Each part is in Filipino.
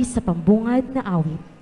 sa pambungad na awit.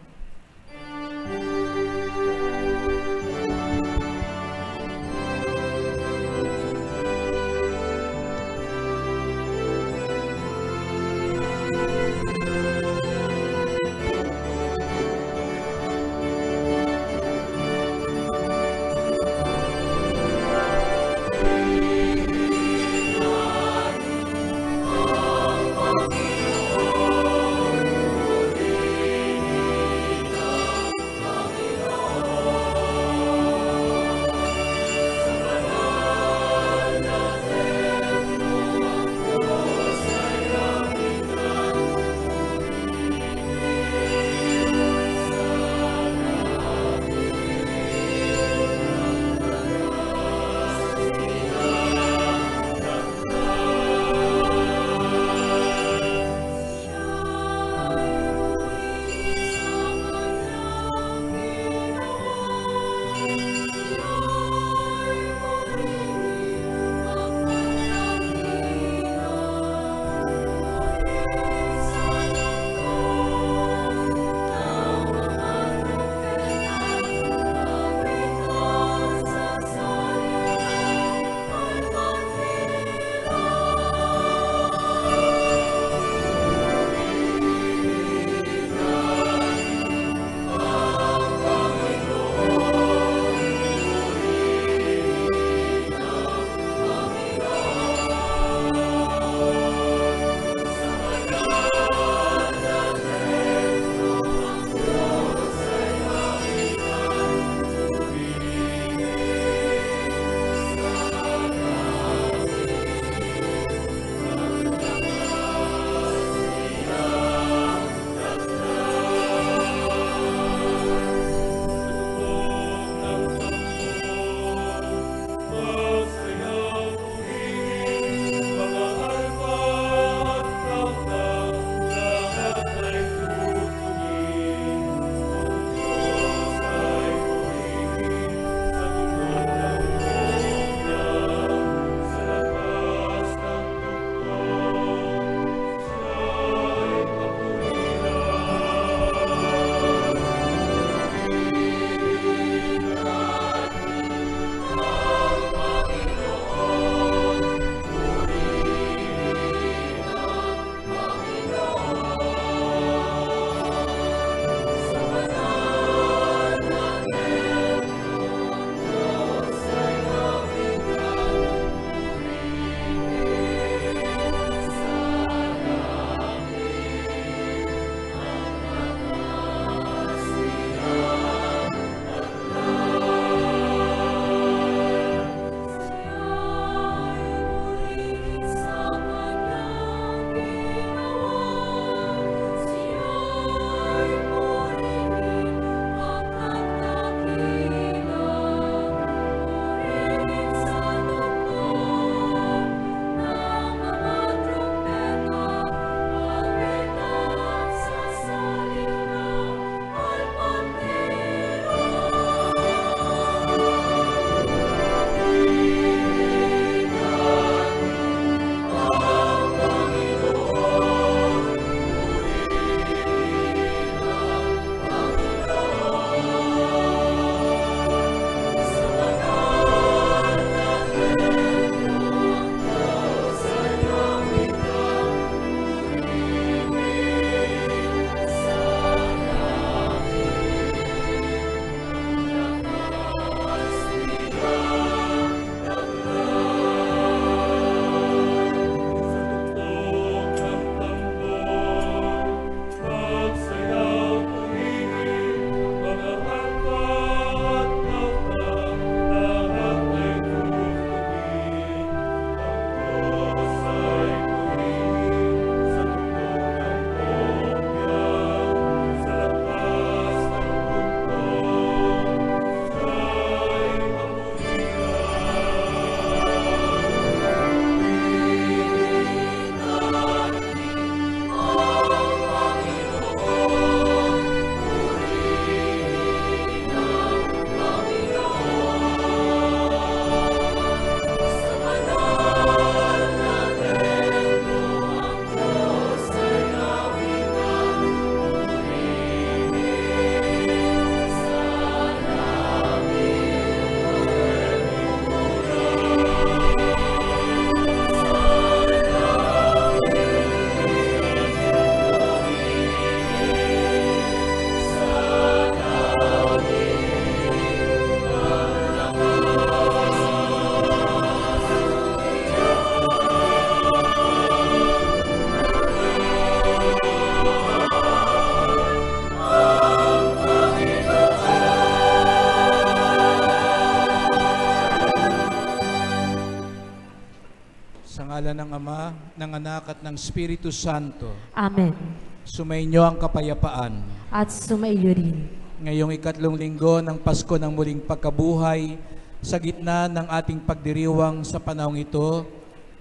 ng Ama, ng Anak at ng Espiritu Santo. Amen. Sumainyo ang kapayapaan. At sumaiyo rin. Ngayong ikatlong linggo ng Pasko ng muling pagkabuhay, sa gitna ng ating pagdiriwang sa panahong ito,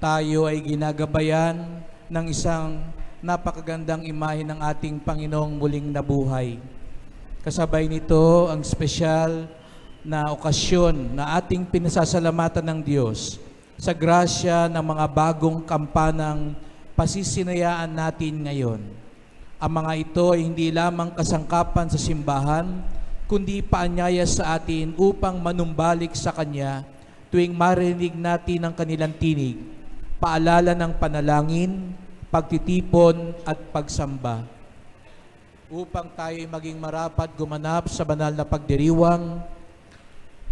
tayo ay ginagabayan ng isang napakagandang imahe ng ating Panginoong muling nabuhay. Kasabay nito ang espesyal na okasyon na ating pinasasalamatan ng Diyos sa grasya ng mga bagong kampanang pasisinayaan natin ngayon. Ang mga ito ay hindi lamang kasangkapan sa simbahan, kundi paanyaya sa atin upang manumbalik sa Kanya tuwing marinig natin ang kanilang tinig, paalala ng panalangin, pagtitipon at pagsamba. Upang tayo'y maging marapat gumanap sa banal na pagdiriwang,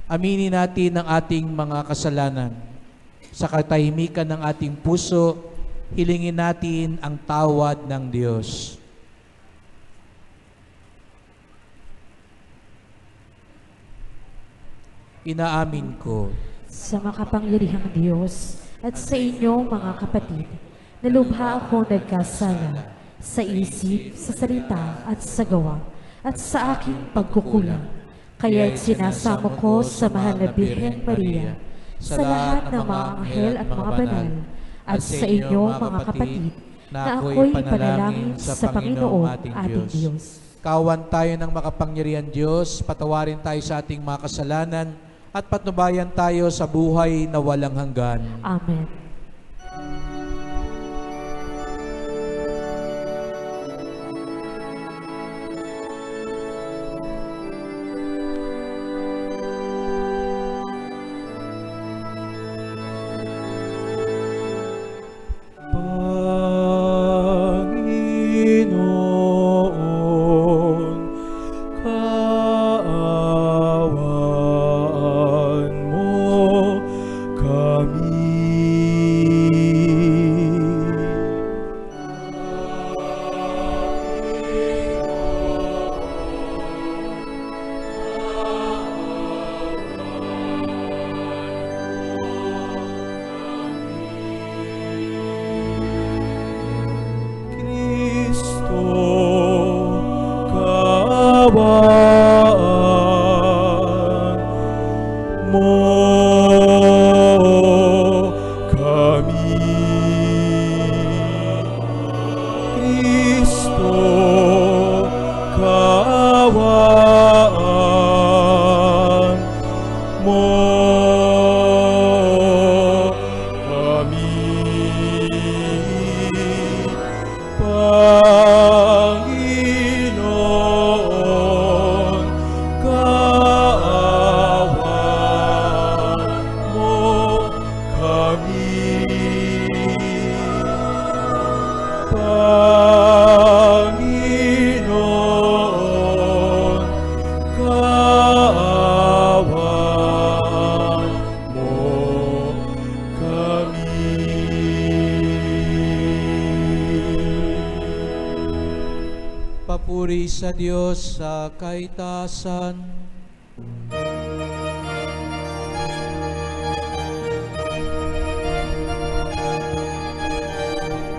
aminin natin ang ating mga kasalanan. Sa katahimikan ng ating puso, hilingin natin ang tawad ng Diyos. Inaamin ko Sa makapangyarihang Diyos at sa inyong mga kapatid, nalubha ako nagkasala sa isip, sa salita at sa gawa, at sa aking pagkukulang. Kaya't sinasamo ko sa mahal na Birhen Maria, sa lahat ng mga anghel at mga banal, at sa inyong mga kapatid, na ako'y panalangin sa Panginoong ating Diyos. Kawan tayo ng makapangyarihan Diyos, patawarin tayo sa ating mga kasalanan, at patnubayan tayo sa buhay na walang hanggan. Amen. Papuri sa Diyos sa kaitaasan.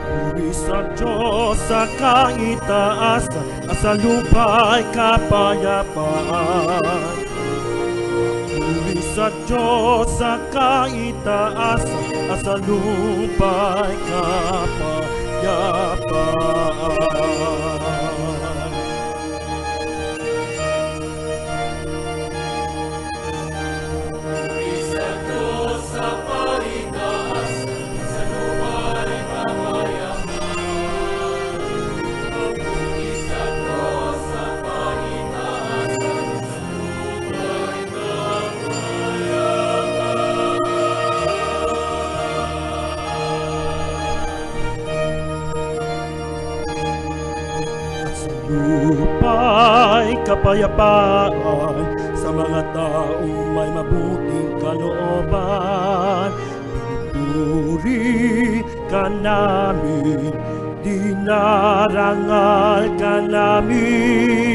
Puri sa Diyos sa kaitaasan, sa lupa'y kapayapaan. Puri sa Diyos sa kaitaasan, sa lupa'y kapayapaan. Lupa'y kapayapaan sa mga taong may mabuting kalooban. Pinupuri ka namin, dinarangal ka namin.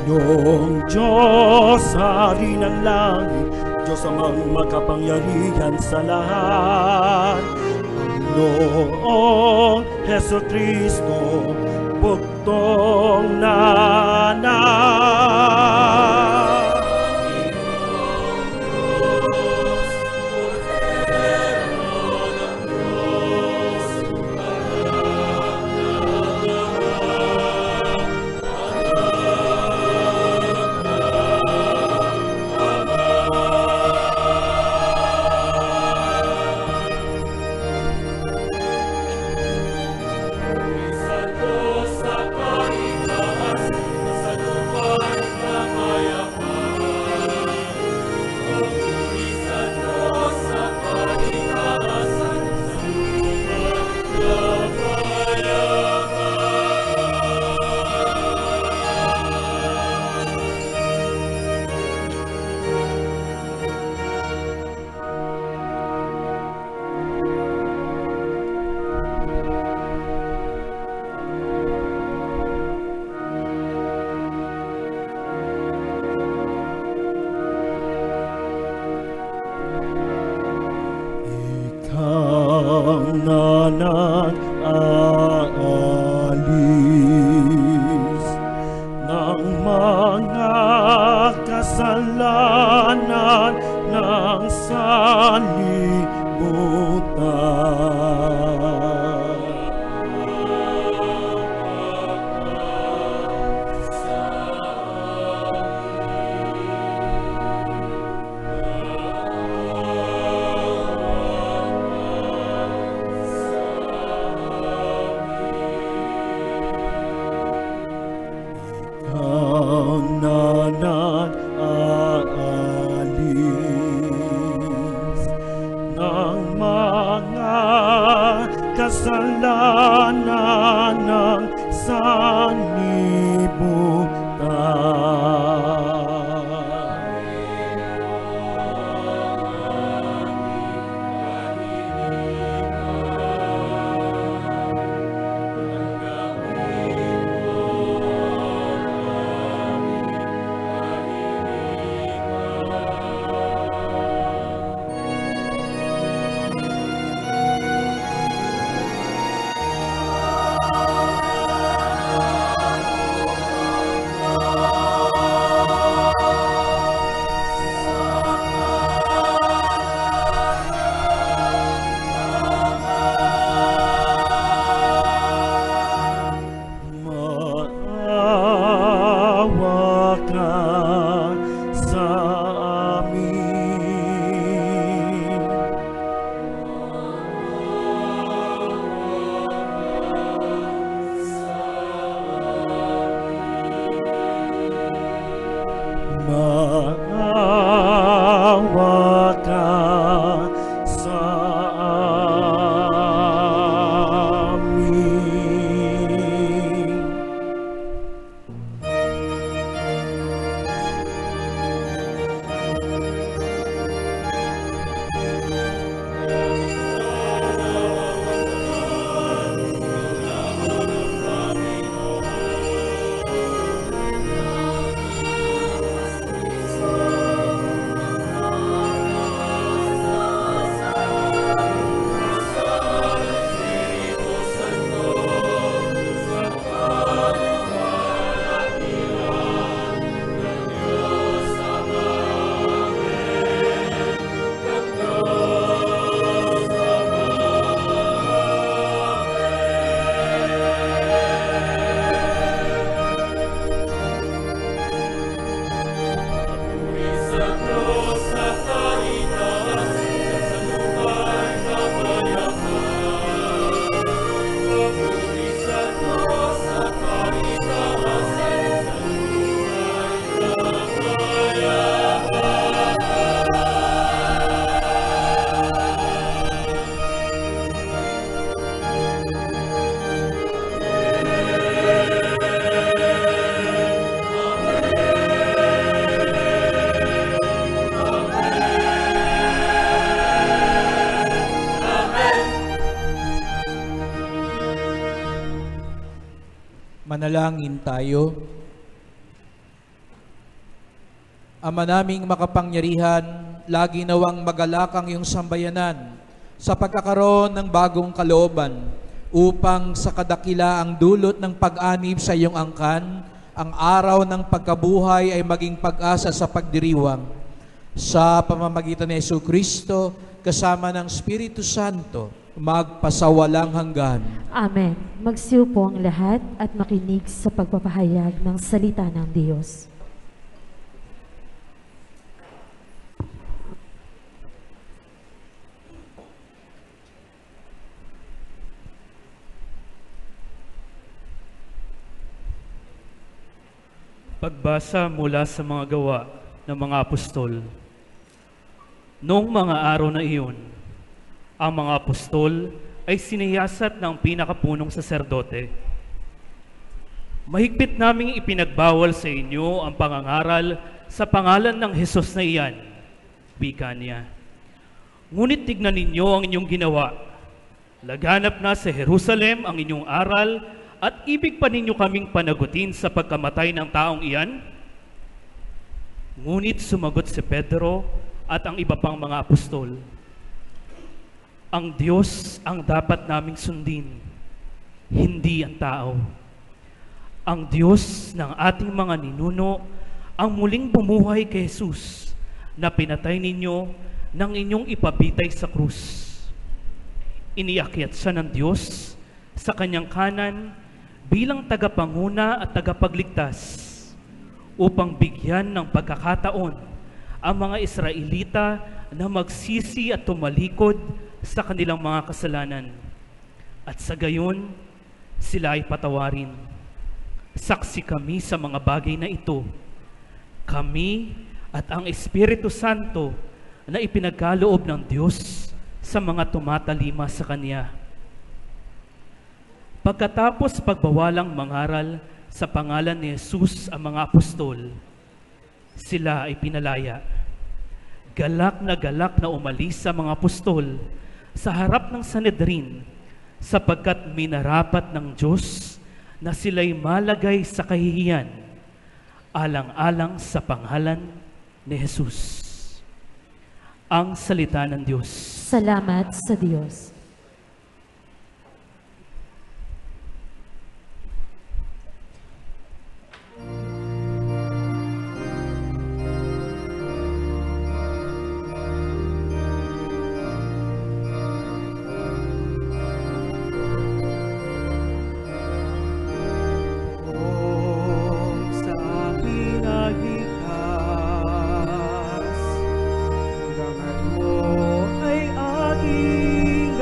Panginoong Diyos, Hari ng langit, Diyos amang makapangyarihan sa lahat. Panginoong Heso Kristo, bugtong nanan. Aalis ng mga kasalanan ng sanlibutan. Nanan aalis ng mga kasalanan ng sanlibutan. Maawa ka sa amin. Maawa ka sa amin. Manalangin tayo. Ama naming makapangyarihan, lagi nawang magalakang iyong sambayanan sa pagkakaroon ng bagong kalooban upang sa kadakilaang dulot ng pag-anib sa iyong angkan, ang araw ng pagkabuhay ay maging pag-asa sa pagdiriwang. Sa pamamagitan ni Jesucristo, kasama ng Espiritu Santo, magpasawalang hanggan. Amen. Magsiupo ang lahat at makinig sa pagpapahayag ng salita ng Diyos. Pagbasa mula sa mga gawa ng mga apostol. Noong mga araw na iyon, ang mga apostol ay siniyasat ng pinakapunong saserdote. Mahigpit naming ipinagbawal sa inyo ang pangangaral sa pangalan ng Hesus na iyan, wika niya. Ngunit tignan ninyo ang inyong ginawa. Laganap na sa Jerusalem ang inyong aral at ibig pa ninyo kaming panagutin sa pagkamatay ng taong iyan? Ngunit sumagot si Pedro at ang iba pang mga apostol, ang Diyos ang dapat naming sundin, hindi ang tao. Ang Diyos ng ating mga ninuno ang muling bumuhay kay Jesus na pinatay ninyo nang inyong ipabitay sa krus. Iniakyat siya ng Diyos sa kanyang kanan bilang tagapanguna at tagapagligtas upang bigyan ng pagkakataon ang mga Israelita na magsisi at tumalikod sa kanilang mga kasalanan. At sa gayon, sila ay patawarin. Saksi kami sa mga bagay na ito. Kami at ang Espiritu Santo na ipinagkaloob ng Diyos sa mga tumatalima sa Kanya. Pagkatapos pagbawalang mangaral sa pangalan ni Jesus ang mga apostol, sila ay pinalaya. Galak na umalis sa mga apostol sa harap ng Sanhedrin sapagkat minarapat ng Diyos na sila'y malagay sa kahihiyan alang-alang sa pangalan ni Jesus. Ang salita ng Diyos. Salamat sa Diyos. Ay aking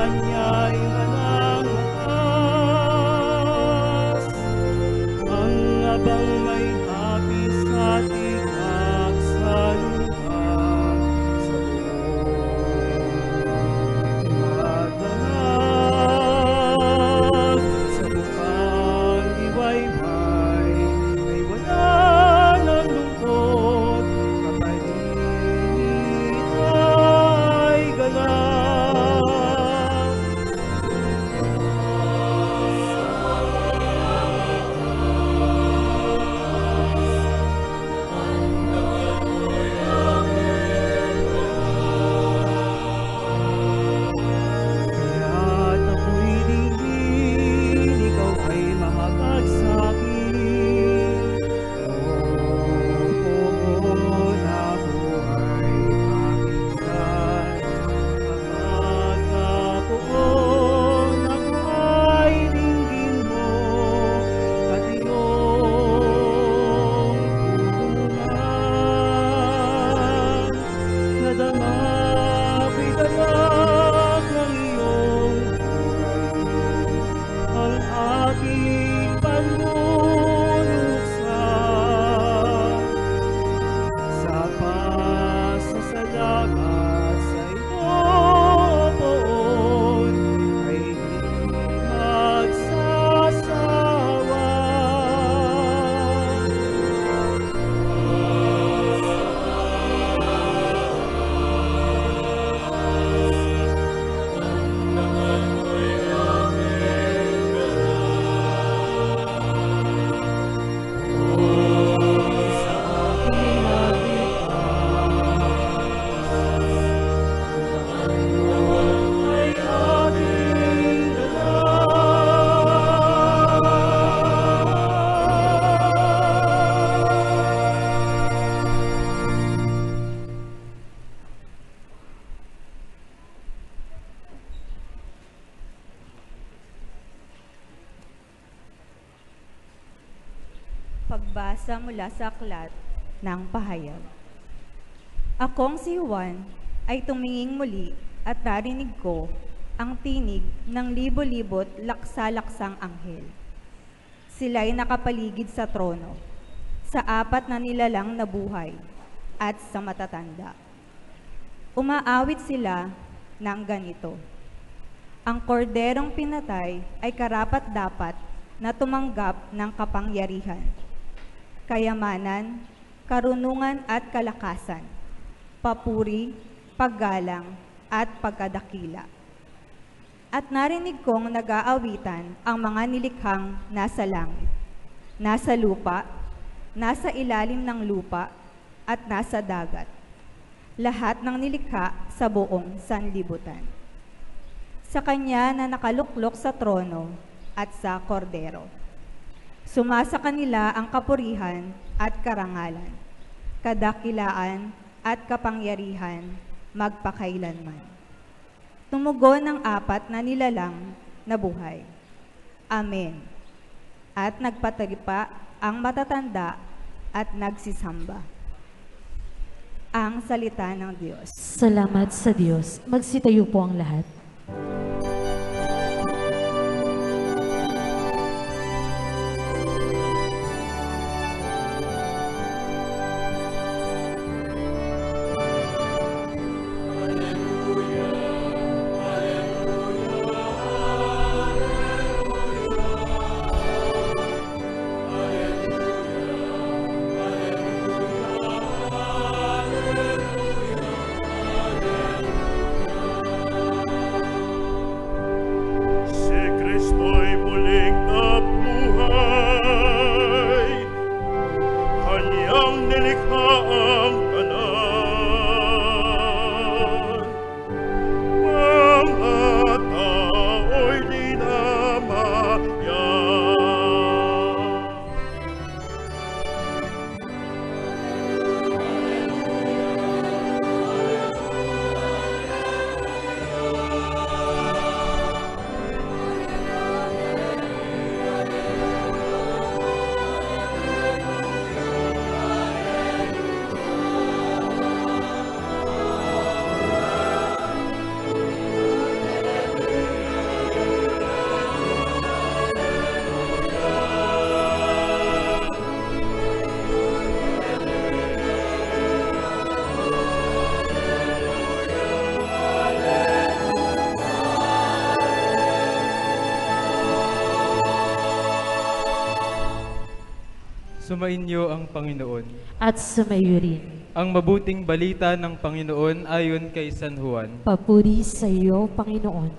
kanya'y walang wakas. Ang abang may hapis at ikak sa lupa, sa buong madanag, sa lupang liwayway ay wala ng lungkot, kapalinit ay ganap. Kaya't ako'y dinggin, ikaw ay mahabag sa'kin. Oo, na buhay pakinggan. Kapag napoon ako ay dinggin mo at iyong tulungan. Nadama ko'y dalag ng iyong buhay, ang aking panluluksan. Sa pasasalamat sa iyong poon ay di magsasawa. Pagbasa mula sa aklat ng pahayag. Akong si Juan ay tumingin muli at narinig ko ang tinig ng libo-libot laksa-laksang anghel. Sila'y nakapaligid sa trono, sa apat na nilalang na buhay at sa matatanda. Umaawit sila ng ganito: ang korderong pinatay ay karapat-dapat na tumanggap ng kapangyarihan, kayamanan, karunungan at kalakasan, papuri, paggalang at pagkadakila. At narinig kong nag-aawitan ang mga nilikhang nasa langit, nasa lupa, nasa ilalim ng lupa, at nasa dagat, lahat ng nilikha sa buong sanlibutan. Sa kanya na nakaluklok sa trono at sa kordero. Sumasa kanila ang kapurihan at karangalan, kadakilaan at kapangyarihan magpakailanman. Tumugon ng apat na nilalang na buhay. Amen. At nagpatagpa ang matatanda at nagsisamba. Ang salita ng Diyos. Salamat sa Diyos. Magsitayo po ang lahat. Sumainyo ang Panginoon. At sumayo rin. Ang mabuting balita ng Panginoon ayon kay San Juan. Papuri sa iyo, Panginoon.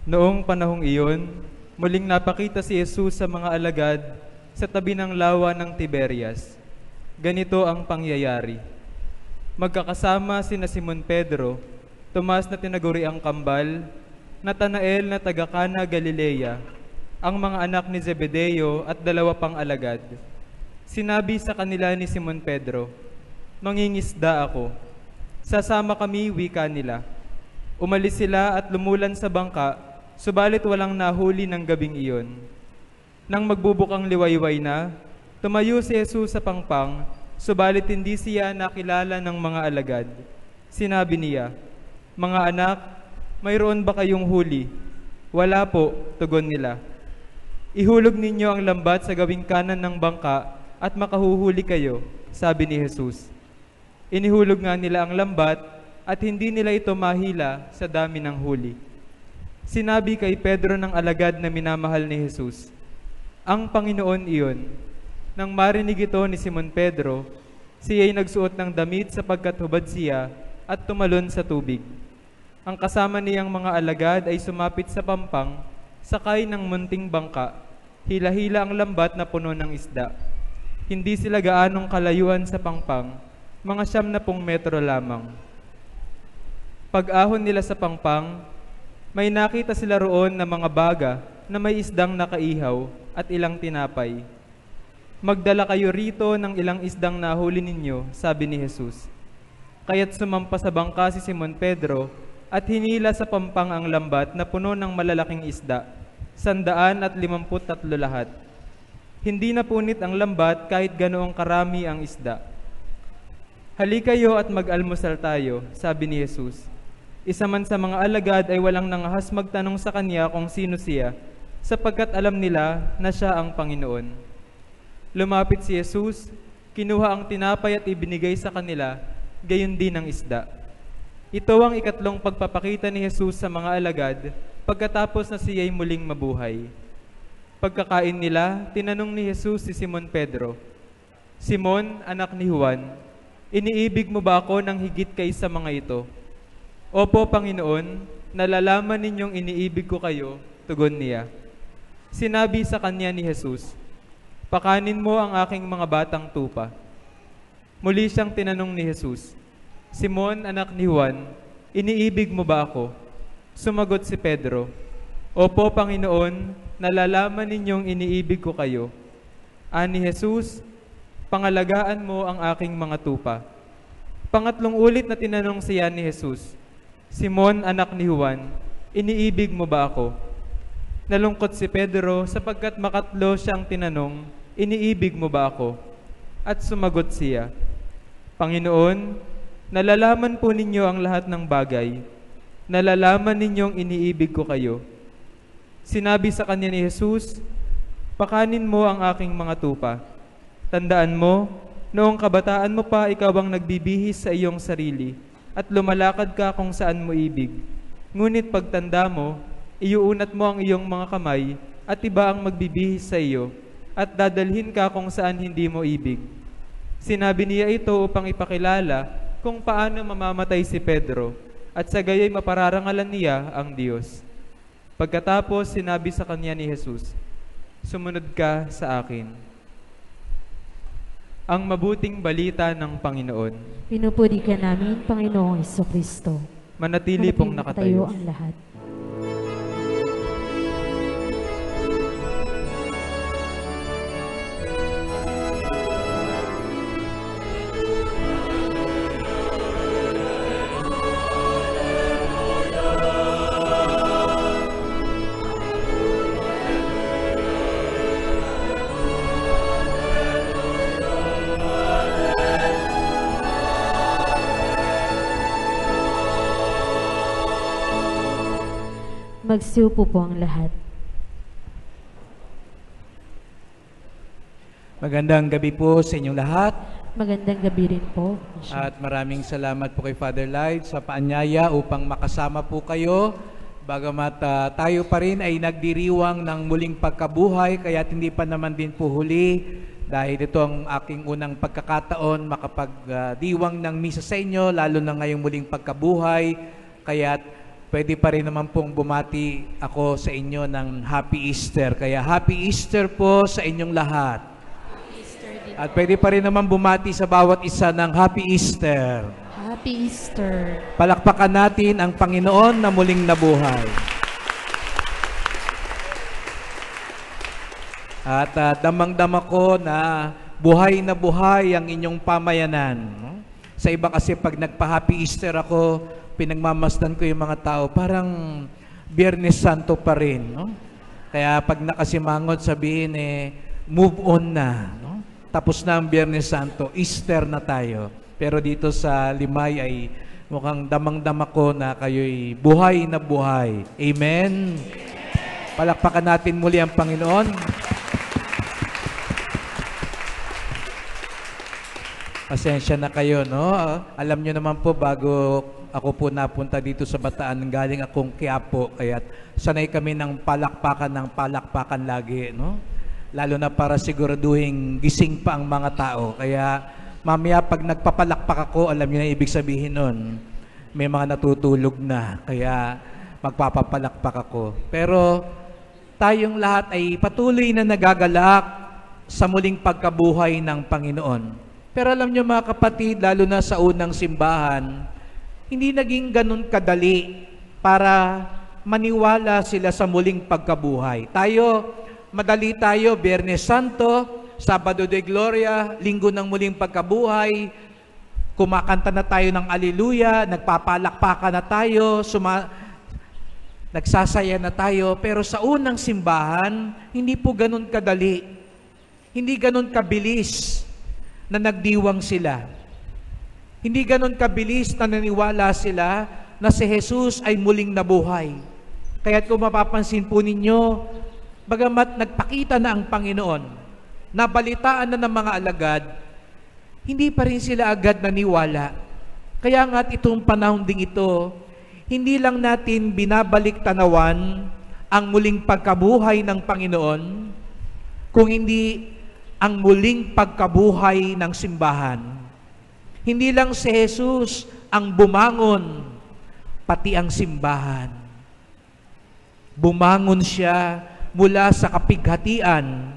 Noong panahong iyon, muling napakita si Jesus sa mga alagad sa tabi ng lawa ng Tiberias. Ganito ang pangyayari. Magkakasama sina Simon Pedro, Tomas na tinaguri ang kambal, Natanael na taga Cana Galilea, ang mga anak ni Zebedeo at 2 pang alagad. Sinabi sa kanila ni Simon Pedro, "Mangingisda ako." "Sasama kami," wika nila. Umalis sila at lumulan sa bangka, subalit walang nahuli ng gabing iyon. Nang magbubukang liwayway na, tumayo si Jesus sa pangpang, subalit hindi siya nakilala ng mga alagad. Sinabi niya, "Mga anak, mayroon ba kayong huli?" "Wala po," tugon nila. "Ihulog ninyo ang lambat sa gawing kanan ng bangka at makahuhuli kayo," sabi ni Jesus. Inihulog nga nila ang lambat at hindi nila ito mahila sa dami ng huli. Sinabi kay Pedro ng alagad na minamahal ni Jesus, "Ang Panginoon iyon." Nang marinig ito ni Simon Pedro, siya'y nagsuot ng damit sapagkat hubad siya at tumalon sa tubig. Ang kasama niyang mga alagad ay sumapit sa pampang, sakay ng munting bangka, hila-hila ang lambat na puno ng isda. Hindi sila gaanong kalayuan sa pangpang, mga 70 metro lamang. Pag-ahon nila sa pangpang, may nakita sila roon na mga baga na may isdang nakaihaw at ilang tinapay. "Magdala kayo rito ng ilang isdang nahuli ninyo," sabi ni Jesus. Kaya't sumampa sa bangka si Simon Pedro at hinila sa pampang ang lambat na puno ng malalaking isda, 153 lahat. Hindi napunit ang lambat kahit ganoong karami ang isda. "Halikayo at mag-almusal tayo," sabi ni Jesus. Isa man sa mga alagad ay walang nangahas magtanong sa kanya kung sino siya, sapagkat alam nila na siya ang Panginoon. Lumapit si Jesus, kinuha ang tinapay at ibinigay sa kanila, gayon din ang isda. Ito ang ikatlong pagpapakita ni Jesus sa mga alagad pagkatapos na siya'y muling mabuhay. Pagkakain nila, tinanong ni Jesus si Simon Pedro, "Simon, anak ni Juan, iniibig mo ba ako ng higit kaysa mga ito?" "Opo, Panginoon, nalalaman ninyong iniibig ko kayo," tugon niya. Sinabi sa kanya ni Jesus, "Pakanin mo ang aking mga batang tupa." Muli siyang tinanong ni Jesus, "Simon, anak ni Juan, iniibig mo ba ako?" Sumagot si Pedro, "Opo, Panginoon, nalalaman ninyong iniibig ko kayo." Ani Jesus, "Pangalagaan mo ang aking mga tupa." Pangatlong ulit na tinanong siya ni Jesus, "Simon, anak ni Juan, iniibig mo ba ako?" Nalungkot si Pedro sapagkat makatlo siyang tinanong, "Iniibig mo ba ako?" At sumagot siya, "Panginoon, nalalaman po ninyo ang lahat ng bagay. Nalalaman ninyong iniibig ko kayo." Sinabi sa kanya ni Jesus, "Pakanin mo ang aking mga tupa. Tandaan mo, noong kabataan mo pa ikaw ang nagbibihis sa iyong sarili at lumalakad ka kung saan mo ibig. Ngunit pagtanda mo, iuunat mo ang iyong mga kamay at iba ang magbibihis sa iyo at dadalhin ka kung saan hindi mo ibig." Sinabi niya ito upang ipakilala kung paano mamamatay si Pedro at sa gaya'y mapararangalan niya ang Diyos. Pagkatapos, sinabi sa kanya ni Jesus, "Sumunod ka sa akin." Ang mabuting balita ng Panginoon. Pinupuri ka namin, Panginoong Jesucristo. Manatili pong nakatayo. Ang lahat. Magsiupo po ang lahat. Magandang gabi po sa inyong lahat. Magandang gabi rin po. At maraming salamat po kay Father Light sa paanyaya upang makasama po kayo. Bagamat tayo pa rin ay nagdiriwang ng muling pagkabuhay, kaya hindi pa naman din po huli dahil ito ang aking unang pagkakataon makapagdiwang ng misa sa inyo, lalo na ngayong muling pagkabuhay. Kaya pwede pa rin naman pong bumati ako sa inyo ng Happy Easter. Kaya Happy Easter po sa inyong lahat. At pwede pa rin naman bumati sa bawat isa ng Happy Easter. Happy Easter. Palakpakan natin ang Panginoon na muling nabuhay. At damang-dama ko na buhay ang inyong pamayanan. Sa iba kasi pag nagpa-Happy Easter ako, pinagmamasdan ko yung mga tao, parang Biyernes Santo pa rin. No? Kaya pag nakasimangot, sabihin move on na. No? Tapos na ang Biyernes Santo, Easter na tayo. Pero dito sa Limay ay mukhang damang-dama ko na kayo'y buhay na buhay. Amen? Palakpakan natin muli ang Panginoon. Pasensya na kayo, no? Alam nyo naman po, bago ako po napunta dito sa Bataan, galing akong Quiapo, kaya sanay kami ng palakpakan lagi, no? Lalo na para siguraduhin gising pa ang mga tao. Kaya mamaya pag nagpapalakpak ako, alam niyo na ibig sabihin nun, may mga natutulog na. Kaya magpapapalakpak ako. Pero tayong lahat ay patuloy na nagagalak sa muling pagkabuhay ng Panginoon. Pero alam niyo mga kapatid, lalo na sa unang simbahan, hindi naging ganun kadali para maniwala sila sa muling pagkabuhay. Madali tayo, Biyernes Santo, Sabado de Gloria, Linggo ng muling pagkabuhay, kumakanta na tayo ng Alleluia, nagpapalakpakan na tayo, nagsasaya na tayo, pero sa unang simbahan, hindi po ganun kadali. Hindi ganun kabilis na nagdiwang sila. Hindi ganun kabilis na naniwala sila na si Jesus ay muling nabuhay. Kaya't kung mapapansin po ninyo, bagamat nagpakita na ang Panginoon, nabalitaan na ng mga alagad, hindi pa rin sila agad naniwala. Kaya nga't itong panahon ding ito, hindi lang natin binabalik tanawan ang muling pagkabuhay ng Panginoon, kung hindi ang muling pagkabuhay ng simbahan. Hindi lang si Jesus ang bumangon, pati ang simbahan. Bumangon siya mula sa kapighatian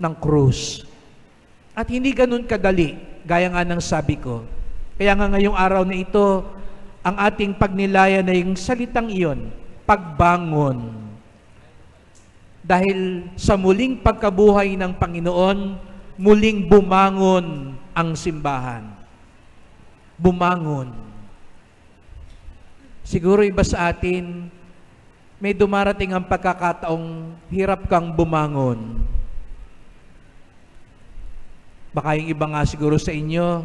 ng krus. At hindi ganun kadali, gaya nga ng sabi ko. Kaya nga ngayong araw na ito, ang ating pagnilayan na yung salitang iyon, pagbangon. Dahil sa muling pagkabuhay ng Panginoon, muling bumangon ang simbahan. Bumangon. Siguro iba sa atin, may dumarating ang pagkakataong hirap kang bumangon. Baka yung iba nga siguro sa inyo,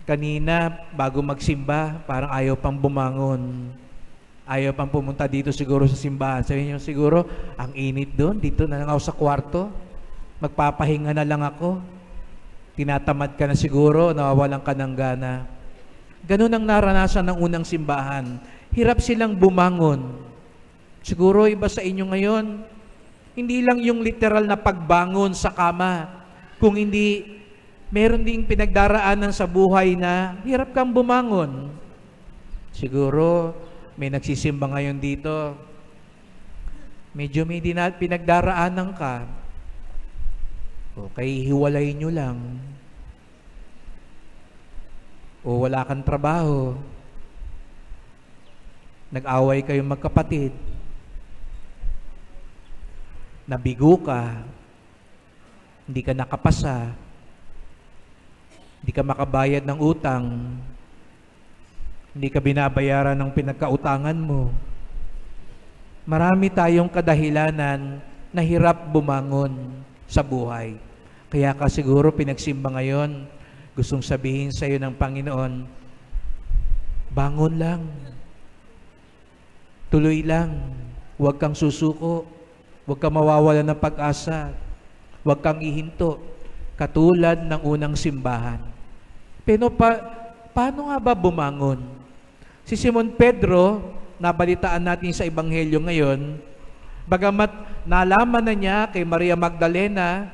kanina, bago magsimba, parang ayaw pang bumangon. Ayaw pang pumunta dito siguro sa simbahan. Sabi niyo siguro, ang init doon, dito na lang ako sa kwarto. Magpapahinga na lang ako. Tinatamad ka na siguro, nawawalan ka ng gana. Ganun ang naranasan ng unang simbahan. Hirap silang bumangon. Siguro iba sa inyo ngayon, hindi lang yung literal na pagbangon sa kama, kung hindi, meron ding pinagdaraanan sa buhay na hirap kang bumangon. Siguro, may nagsisimba ngayon dito, medyo may pinagdaraanan ka, okay, hiwalay nyo lang, o wala kang trabaho, nag-away kayong magkapatid, nabigo ka, hindi ka nakapasa, hindi ka makabayad ng utang, hindi ka binabayaran ng pinagkautangan mo. Marami tayong kadahilanan na hirap bumangon sa buhay. Kaya ka siguro pinagsimba ngayon, gustong sabihin sa iyo ng Panginoon, bangon lang. Tuloy lang. Huwag kang susuko. Huwag kang mawawala ng pag-asa. Huwag kang ihinto, katulad ng unang simbahan. Pero paano nga ba bumangon? Si Simon Pedro, nabalitaan natin sa Ebanghelyo ngayon, bagamat nalaman na niya kay Maria Magdalena,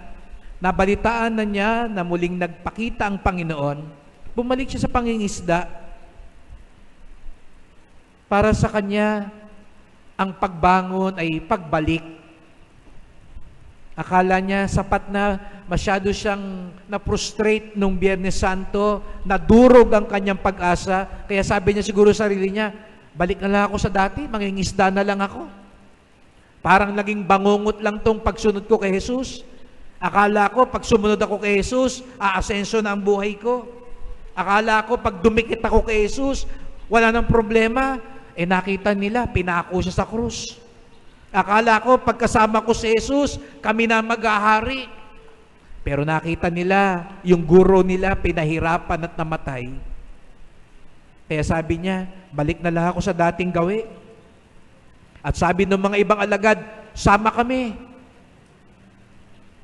nabalitaan na niya na muling nagpakita ang Panginoon, bumalik siya sa pangingisda. Para sa kanya, ang pagbangon ay pagbalik. Akala niya sapat na, masyado siyang na-frustrate nung Biyernes Santo, nadurog ang kanyang pag-asa, kaya sabi niya siguro sa sarili niya, balik na lang ako sa dati, mangingisda na lang ako. Parang naging bangungot lang tong pagsunod ko kay Jesus. Akala ko, pag sumunod ako kay Jesus, aasenso na ang buhay ko. Akala ko, pag dumikit ako kay Jesus, wala nang problema. Nakita nila, pinako siya sa krus. Akala ko, pagkasama ko si Jesus, kami na mag-ahari. Pero nakita nila, yung guro nila, pinahirapan at namatay. Kaya sabi niya, balik na lang ako sa dating gawi. At sabi ng mga ibang alagad, sama kami.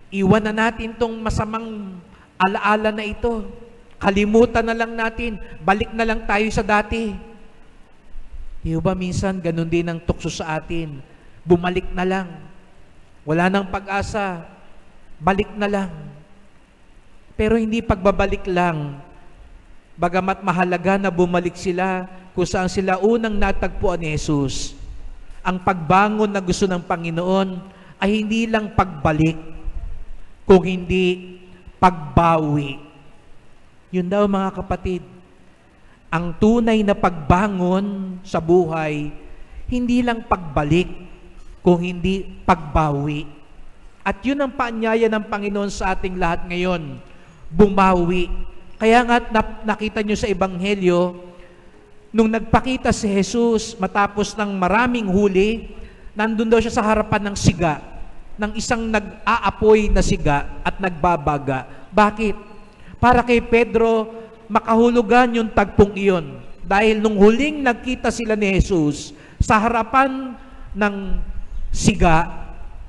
Iwan na natin tong masamang alaala na ito. Kalimutan na lang natin. Balik na lang tayo sa dati. Di ba minsan, ganun din ang tukso sa atin. Bumalik na lang. Wala nang pag-asa. Balik na lang. Pero hindi pagbabalik lang. Bagamat mahalaga na bumalik sila kung saan sila unang natagpuan ni Jesus. Ang pagbangon na gusto ng Panginoon ay hindi lang pagbalik, kung hindi pagbawi. Yun daw mga kapatid, ang tunay na pagbangon sa buhay, hindi lang pagbalik, kung hindi pagbawi. At yun ang paanyaya ng Panginoon sa ating lahat ngayon, bumawi. Kaya nga nakita nyo sa Ebanghelyo, nung nagpakita si Jesus matapos ng maraming huli, nandun daw siya sa harapan ng siga, ng isang nag-aapoy na siga at nagbabaga. Bakit? Para kay Pedro, makahulugan yung tagpong iyon. Dahil nung huling nagkita sila ni Jesus, sa harapan ng siga,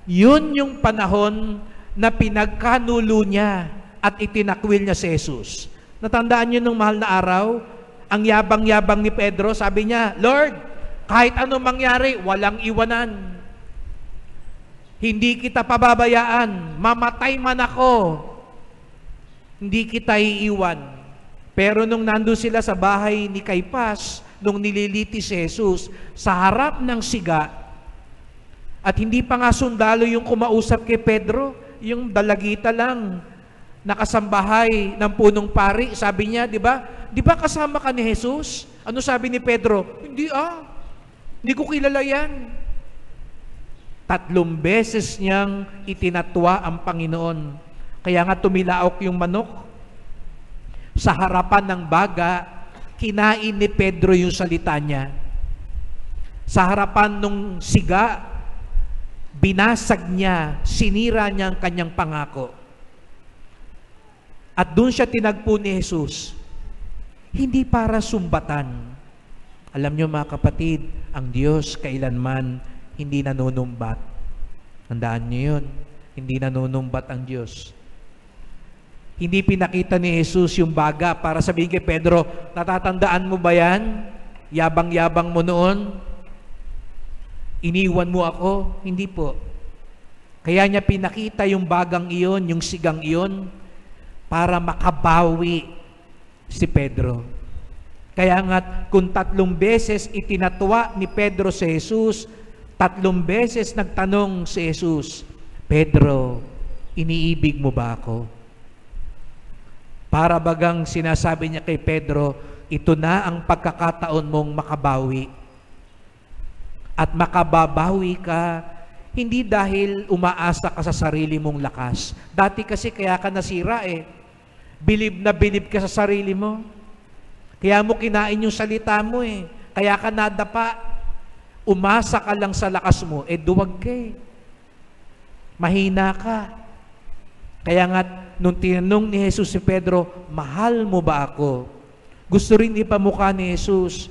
yun yung panahon na pinagkanulo niya at itinakwil niya si Jesus. Natandaan niyo nung mahal na araw, ang yabang-yabang ni Pedro, sabi niya, Lord, kahit ano mangyari, walang iwanan. Hindi kita pababayaan, mamatay man ako, hindi kita iiwan. Pero nung nandun sila sa bahay ni Caiphas, nung nililiti si Jesus, sa harap ng siga, at hindi pa nga sundalo yung kumausap kay Pedro, yung dalagita lang, nakasambahay ng punong pari, sabi niya, di ba kasama ka ni Jesus? Ano sabi ni Pedro? Hindi ko kilala yan. 3 beses niyang itinatwa ang Panginoon. Kaya nga tumilaok yung manok. Sa harapan ng baga, kinain ni Pedro yung salita niya. Sa harapan ng siga, binasag niya, sinira niya ang kanyang pangako. At doon siya tinagpo ni Jesus. Hindi para sumbatan. Alam niyo mga kapatid, ang Diyos kailanman hindi nanunumbat. Tandaan niyo yun. Hindi nanunumbat ang Diyos. Hindi pinakita ni Jesus yung baga para sabihin kay Pedro, natatandaan mo ba yan? Yabang-yabang mo noon? Iniwan mo ako? Hindi po. Kaya niya pinakita yung bagang iyon, yung sigang iyon, para makabawi si Pedro. Kaya nga, kung 3 beses itinatwa ni Pedro si Jesus, 3 beses nagtanong si Jesus, Pedro, iniibig mo ba ako? Para bagang sinasabi niya kay Pedro, ito na ang pagkakataon mong makabawi. At makababawi ka, hindi dahil umaasa ka sa sarili mong lakas. Dati kasi kaya ka nasira Bilib na bilib ka sa sarili mo. Kaya mo kinain yung salita mo Kaya ka nadapa. Umasa ka lang sa lakas mo, duwag ka Mahina ka. Kaya nga, nung tinanong ni Jesus si Pedro, mahal mo ba ako? Gusto rin ipamukha ni Jesus,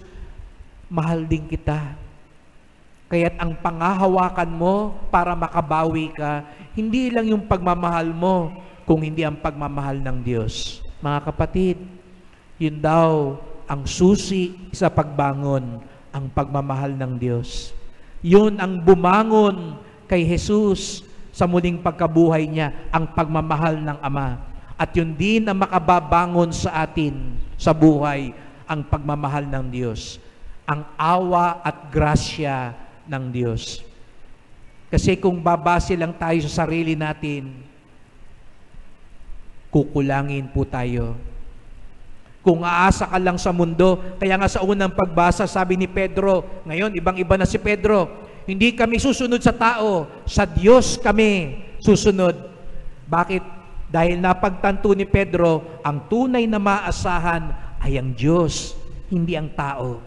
mahal din kita. Kaya't ang pangahawakan mo para makabawi ka, Hindi lang yung pagmamahal mo, kung hindi ang pagmamahal ng Diyos. Mga kapatid, yun daw ang susi sa pagbangon, ang pagmamahal ng Diyos. Yun ang bumangon kay Jesus sa muling pagkabuhay niya, ang pagmamahal ng Ama. At yun din ang makababangon sa atin sa buhay, ang pagmamahal ng Diyos, ang awa at grasya ng Diyos. Kasi kung babase lang tayo sa sarili natin, kukulangin po tayo. Kung aasa ka lang sa mundo, kaya nga sa unang pagbasa, sabi ni Pedro, ngayon ibang-iba na si Pedro, hindi kami susunod sa tao, sa Diyos kami susunod. Bakit? Dahil napagtanto ni Pedro, ang tunay na maasahan ay ang Diyos, hindi ang tao.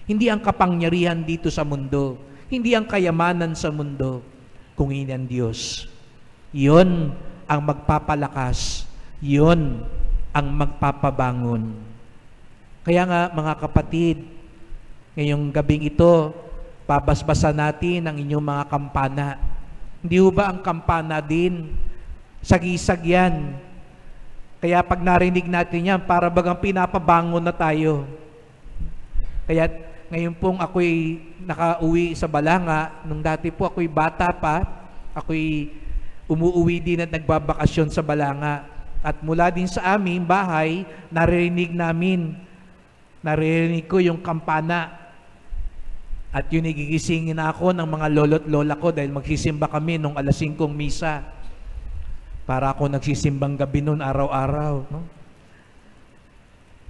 Hindi ang kapangyarihan dito sa mundo, hindi ang kayamanan sa mundo, kung hindi ang Diyos. Iyon ang magpapalakas, iyon ang magpapabangon. Kaya nga mga kapatid, ngayong gabing ito, babasbasan natin ang inyong mga kampana. Hindi ba ang kampana din, sagisag yan. Kaya pag narinig natin yan, para bagang pinapabangon na tayo. Kaya ngayon pong ako'y nakauwi sa Balanga, nung dati po ako'y bata pa, ako'y umuuwi din at nagbabakasyon sa Balanga. At mula din sa aming bahay, naririnig ko yung kampana. At yun igigisingin ako ng mga lolo't lola ko dahil magsisimba kami nung 5:00 misa. Para ako nagsisimbang gabi noon araw-araw. No?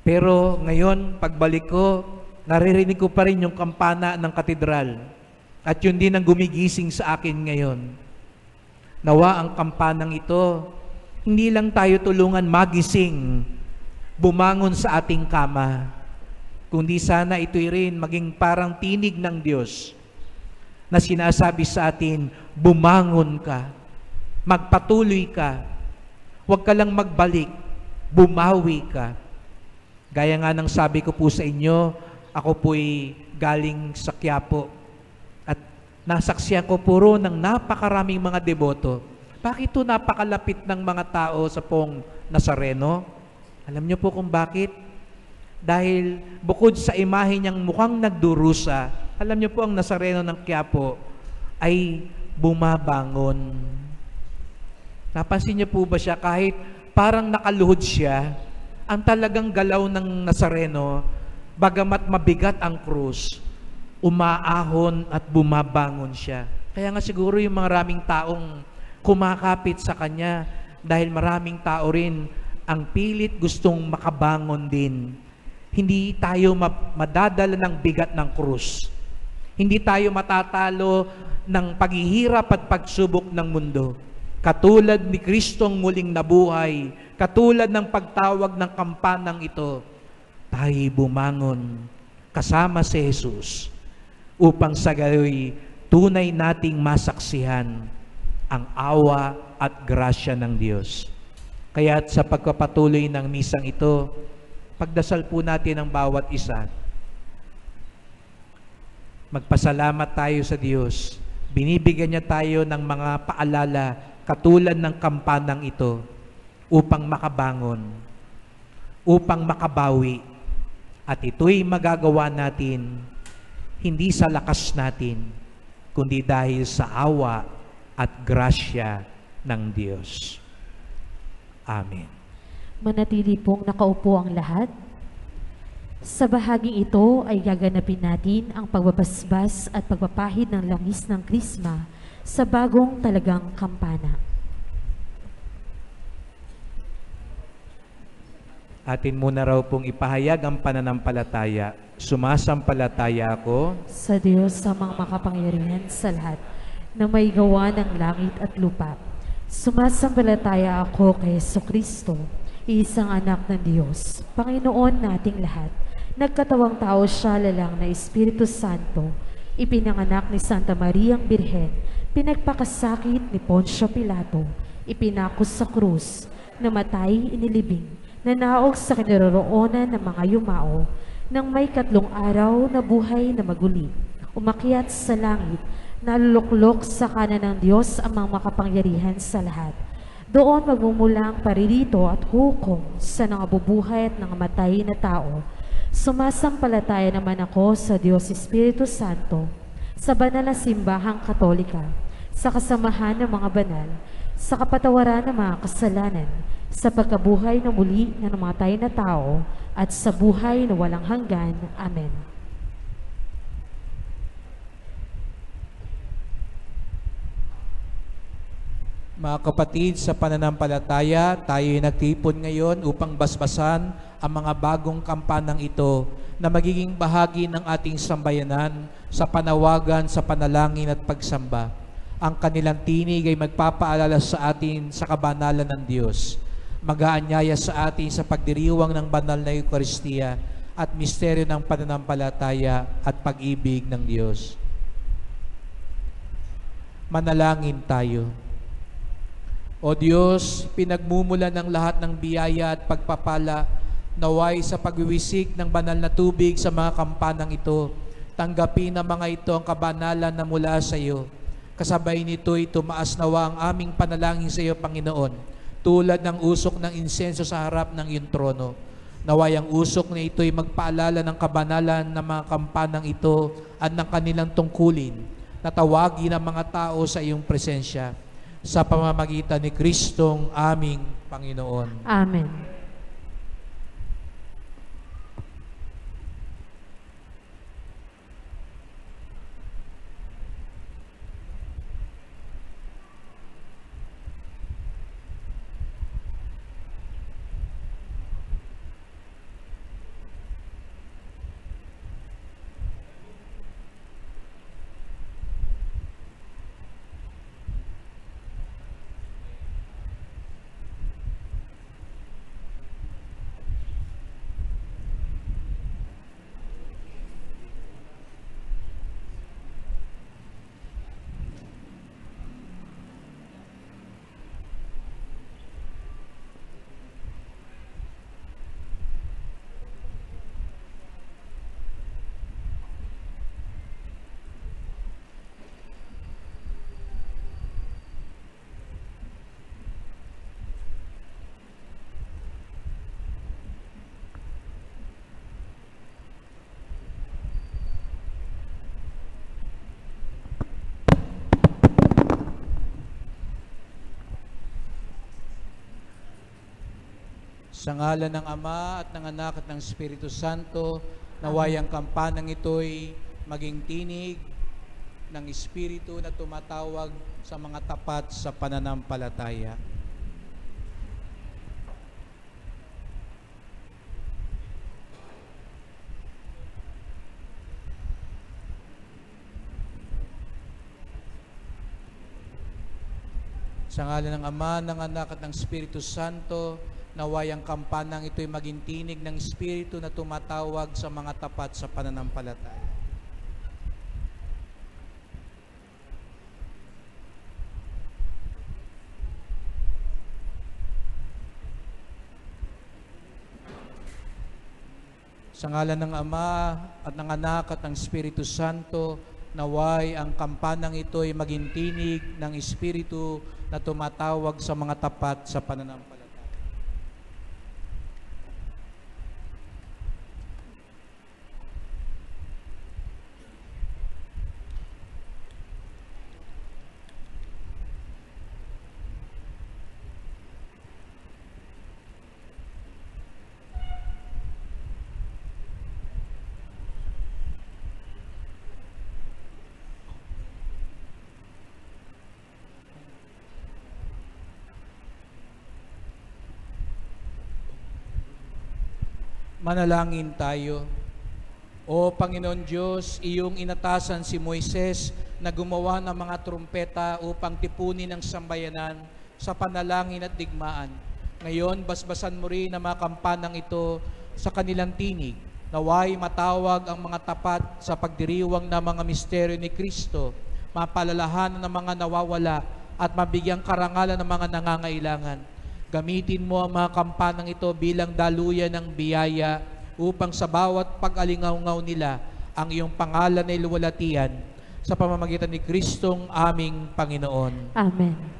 Pero ngayon, pagbalik ko, naririnig ko pa rin yung kampana ng katedral. At yun din ang gumigising sa akin ngayon. Nawa ang kampanang ito, hindi lang tayo tulungan magising, bumangon sa ating kama, kundi sana ito'y rin maging parang tinig ng Diyos na sinasabi sa atin, bumangon ka, magpatuloy ka, huwag ka lang magbalik, bumawi ka. Gaya nga ng sabi ko po sa inyo, ako po'y galing sa Quiapo at nasaksiyan ko puro ng napakaraming mga deboto. Bakit ito napakalapit ng mga tao sa pong Nazareno? Alam niyo po kung bakit? Dahil bukod sa imahe niyang mukhang nagdurusa, alam niyo po ang Nazareno ng Quiapo ay bumabangon. Napansin niyo po ba siya kahit parang nakaluhod siya, ang talagang galaw ng Nazareno, bagamat mabigat ang krus, umaahon at bumabangon siya. Kaya nga siguro yung maraming taong kumakapit sa kanya dahil maraming tao rin ang pilit gustong makabangon din. Hindi tayo madadala ng bigat ng krus. Hindi tayo matatalo ng paghihirap at pagsubok ng mundo. Katulad ni Kristong muling nabuhay, katulad ng pagtawag ng kampanang ito, tayo bumangon kasama si Jesus upang sa gayoy tunay nating masaksihan ang awa at grasya ng Diyos. Kaya sa pagpapatuloy ng misang ito, pagdasal po natin ang bawat isa. Magpasalamat tayo sa Diyos. Binibigyan niya tayo ng mga paalala katulad ng kampanang ito upang makabangon, upang makabawi. At ito'y magagawa natin hindi sa lakas natin, kundi dahil sa awa at grasya ng Diyos. Amen. Manatili pong nakaupo ang lahat. Sa bahaging ito ay gaganapin natin ang pagbabasbas at pagpapahid ng langis ng Krisma sa bagong talagang kampana. Atin muna raw pong ipahayag ang pananampalataya. Sumasampalataya ako Sa Diyos sa mga makapangyarihan sa lahat na may gawa ng langit at lupa. Sumasampalataya ako kay Jesucristo, isang anak ng Diyos, Panginoon nating lahat. Nagkatawang tao siya lalang na Espiritu Santo, ipinanganak ni Santa Mariang Birhen, pinagpakasakit ni Poncio Pilato, ipinakos sa krus, namatay, inilibing, nanaog sa kinaroroonan ng mga yumao, nang may 3 araw na buhay na maguli, umakyat sa langit, Naluluklok sa kanan ng Diyos ang mga makapangyarihan sa lahat. Doon magmumula ang paririto at hukom sa nangabubuhay at nangamatay na tao. Sumasampalataya naman ako sa Diyos Espiritu Santo, sa banal na simbahang katolika, sa kasamahan ng mga banal, sa kapatawaran ng mga kasalanan, sa pagkabuhay na muli ng namatay na tao, at sa buhay na walang hanggan. Amen. Mga kapatid, sa pananampalataya, tayo ay nagtipon ngayon upang basbasan ang mga bagong kampanang ito na magiging bahagi ng ating sambayanan sa panawagan, sa panalangin at pagsamba. Ang kanilang tinig ay magpapaalala sa atin sa kabanalan ng Diyos. Mag-aanyaya sa atin sa pagdiriwang ng banal na Eucharistia at misteryo ng pananampalataya at pag-ibig ng Diyos. Manalangin tayo. O Diyos, pinagmumula ng lahat ng biyaya at pagpapala, naway sa pagwiwisik ng banal na tubig sa mga kampanang ito, tanggapin na mga ito ang kabanalan na mula sa iyo. Kasabay nito'y tumaas nawa ang aming panalangin sa iyo, Panginoon, tulad ng usok ng insenso sa harap ng iyong trono. Naway ang usok na ito'y magpaalala ng kabanalan ng mga kampanang ito at ng kanilang tungkulin, na tawagin ang mga tao sa iyong presensya. Sa pamamagitan ni Kristong aming Panginoon. Amen. Sa ngalan ng Ama at ng Anak at ng Espiritu Santo, naway ang kampanang ito'y maging tinig ng Espiritu na tumatawag sa mga tapat sa pananampalataya. Sa ngalan ng Ama, ng Anak at ng Espiritu Santo, naway ang kampanang ito'y maging tinig ng Espiritu na tumatawag sa mga tapat sa pananampalataya. Sa ngalan ng Ama at ng Anak at ng Espiritu Santo, naway ang kampanang ito'y maging tinig ng Espiritu na tumatawag sa mga tapat sa pananampalataya. Manalangin tayo. O Panginoon Diyos, iyong inatasan si Moises na gumawa ng mga trumpeta upang tipunin ang sambayanan sa panalangin at digmaan. Ngayon, basbasan mo rin ang mga kampanang ito sa kanilang tinig. Naway matawag ang mga tapat sa pagdiriwang ng mga misteryo ni Kristo, mapalalahanan ng mga nawawala at mabigyang karangalan ng mga nangangailangan. Gamitin mo ang mga kampanang ito bilang daluyan ng biyaya upang sa bawat pag-alingaw-ngaw nila ang iyong pangalan ay luwalhatian. sa pamamagitan ni Kristong aming Panginoon. Amen.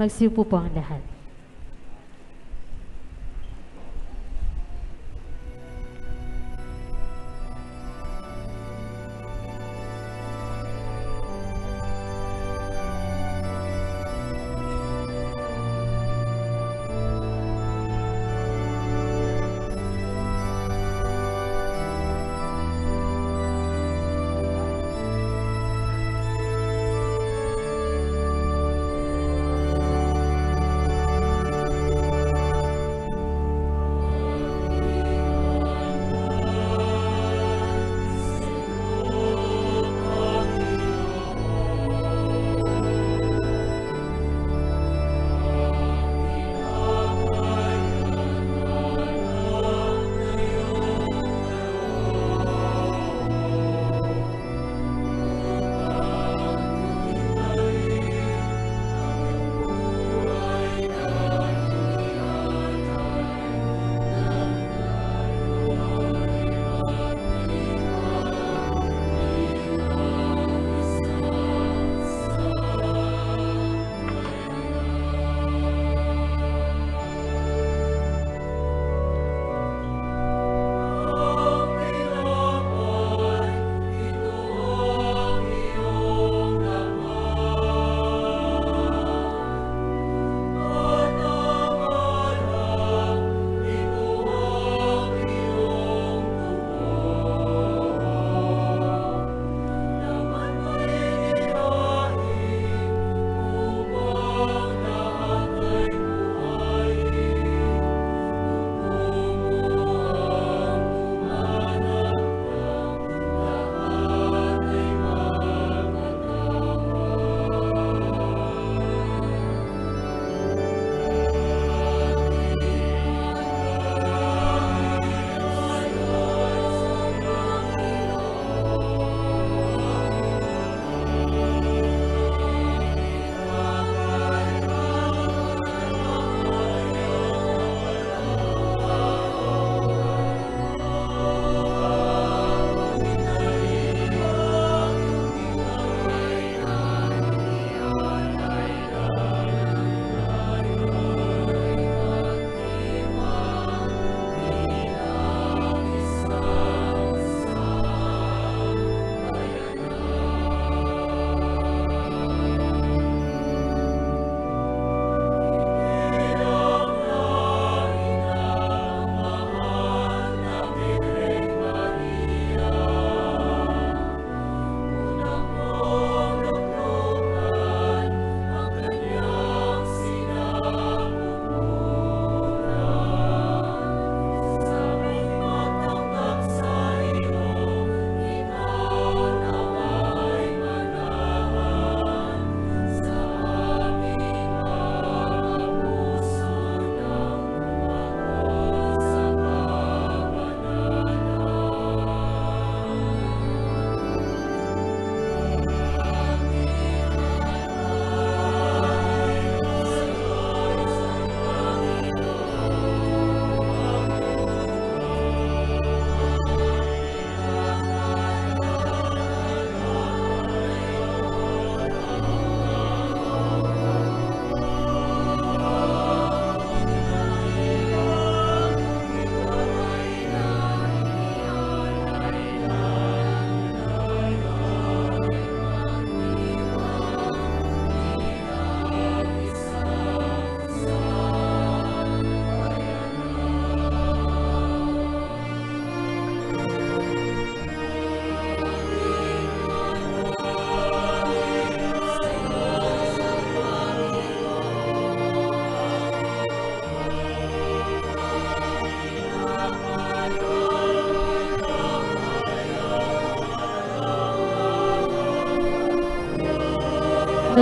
Magsiupo po ang lahat.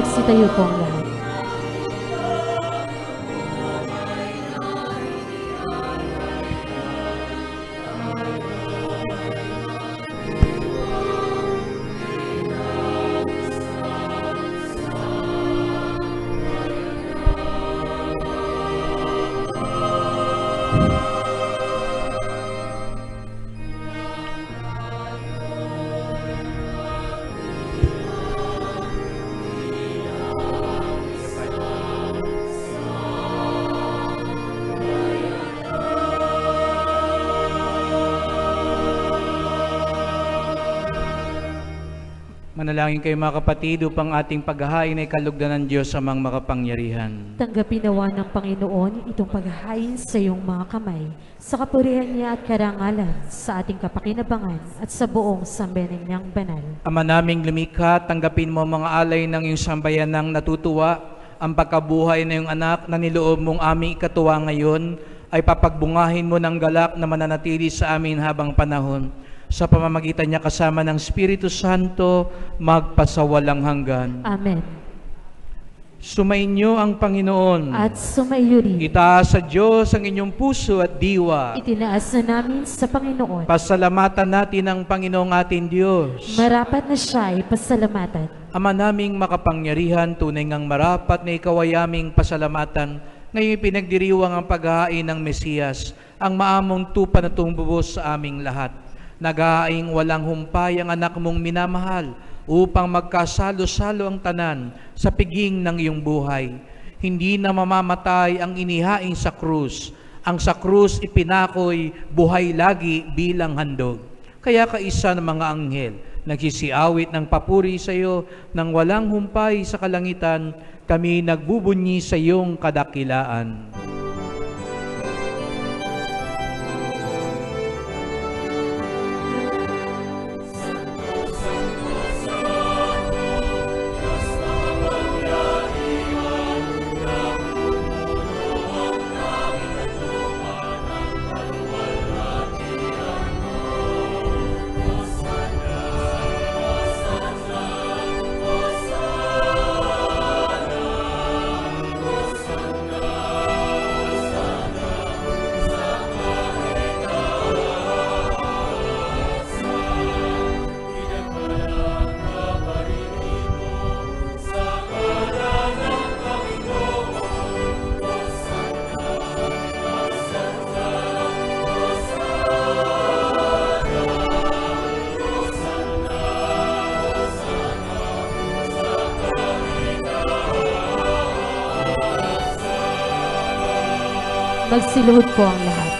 Magsitayo po ang lahat. Manalangin kayo mga kapatid upang ating paghahain ay kalugdan ng Diyos amang makapangyarihan. Tanggapin nawa ng Panginoon itong paghahain sa iyong mga kamay, sa kapurihan niya at karangalan, sa ating kapakinabangan at sa buong sambayanan niyang banal. Ama naming lumikha, tanggapin mo mga alay ng iyong sambayanang natutuwa, ang pagkabuhay na iyong anak na niloob mong aming ikatuwa ngayon, ay papagbungahin mo ng galak na mananatili sa amin habang panahon. Sa pamamagitan niya kasama ng Espiritu Santo, magpasawalang hanggan. Amen. Sumainyo ang Panginoon. At sumaiyo rin. Itaas sa Diyos ang inyong puso at diwa. Itinaas na namin sa Panginoon. Pasalamatan natin ang Panginoong ating Diyos. Marapat na siya ay pasalamatan. Ama naming makapangyarihan, tunay ngang marapat na ikaw ay aming pasalamatan. Ngayon pinagdiriwang ang paghahain ng Mesiyas, ang maamong tupa na tumubos sa aming lahat. Nag-aaing walang humpay ang anak mong minamahal upang magkasalo-salo ang tanan sa piging ng iyong buhay. Hindi na mamamatay ang inihain sa krus. Ang sa krus ipinakoy buhay lagi bilang handog. Kaya kaisa ng mga anghel, nagsisiawit ng papuri sa iyo nang walang humpay sa kalangitan, kami nagbubunyi sa iyong kadakilaan. Magsiluhod po ang lahat.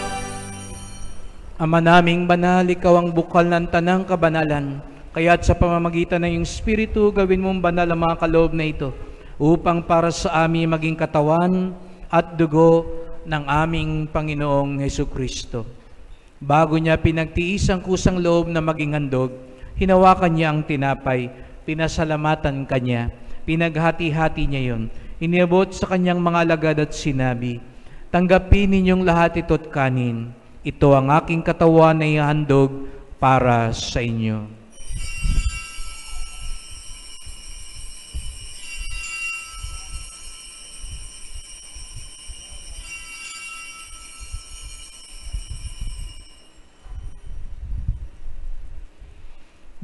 Ama naming banal, ikaw ang bukal ng tanang kabanalan. Kaya't sa pamamagitan ng iyong Espiritu, gawin mong banal ang mga kaloob na ito, upang para sa amin maging katawan at dugo ng aming Panginoong Hesukristo. Bago niya pinagtiis ang kusang loob na maging handog, hinawakan niya ang tinapay, pinasalamatan kanya, pinaghati-hati niya yon, iniabot sa kanyang mga alagad at sinabi, "Tanggapin ninyong lahat ito't kanin. Ito ang aking katawan na ihahandog para sa inyo."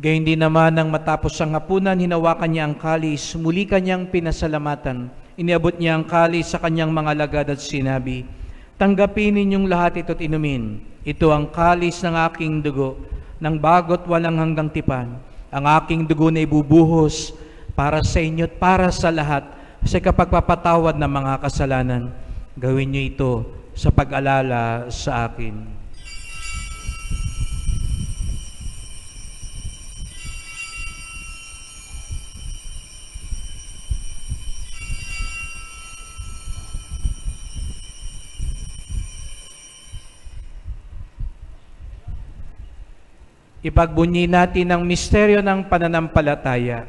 Gayun din naman nang matapos ang hapunan, hinawakan niya ang kalis, muli kanyang pinasalamatan. Iniabot niya ang kalis sa kanyang mga alagad at sinabi, "Tanggapin ninyong lahat ito't inumin. Ito ang kalis ng aking dugo, ng bago't walang hanggang tipan. Ang aking dugo na ibubuhos para sa inyo at para sa lahat sa kapagpapatawad ng mga kasalanan. Gawin niyo ito sa pag-alala sa akin." Ipagbunyi natin ang misteryo ng pananampalataya.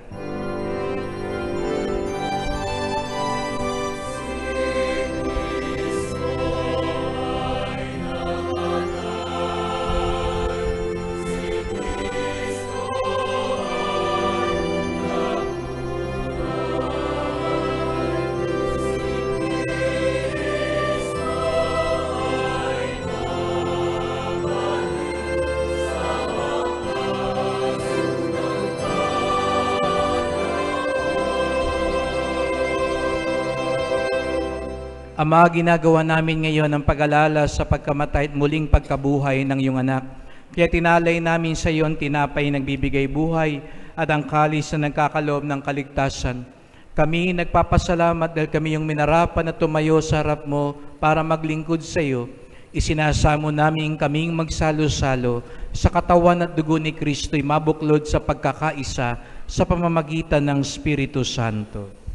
Ama, ginagawa namin ngayon ang pag-alala sa pagkamatay at muling pagkabuhay ng iyong anak. Kaya tinalay namin sa iyo ang tinapay nagbibigay buhay at ang kalis na nagkakaloob ng kaligtasan. Kami nagpapasalamat dahil kami yung minarapan na tumayo sa harap mo para maglingkod sa iyo. Isinasamo namin kaming magsalo-salo sa katawan at dugo ni Kristo'y mabuklod sa pagkakaisa sa pamamagitan ng Espiritu Santo.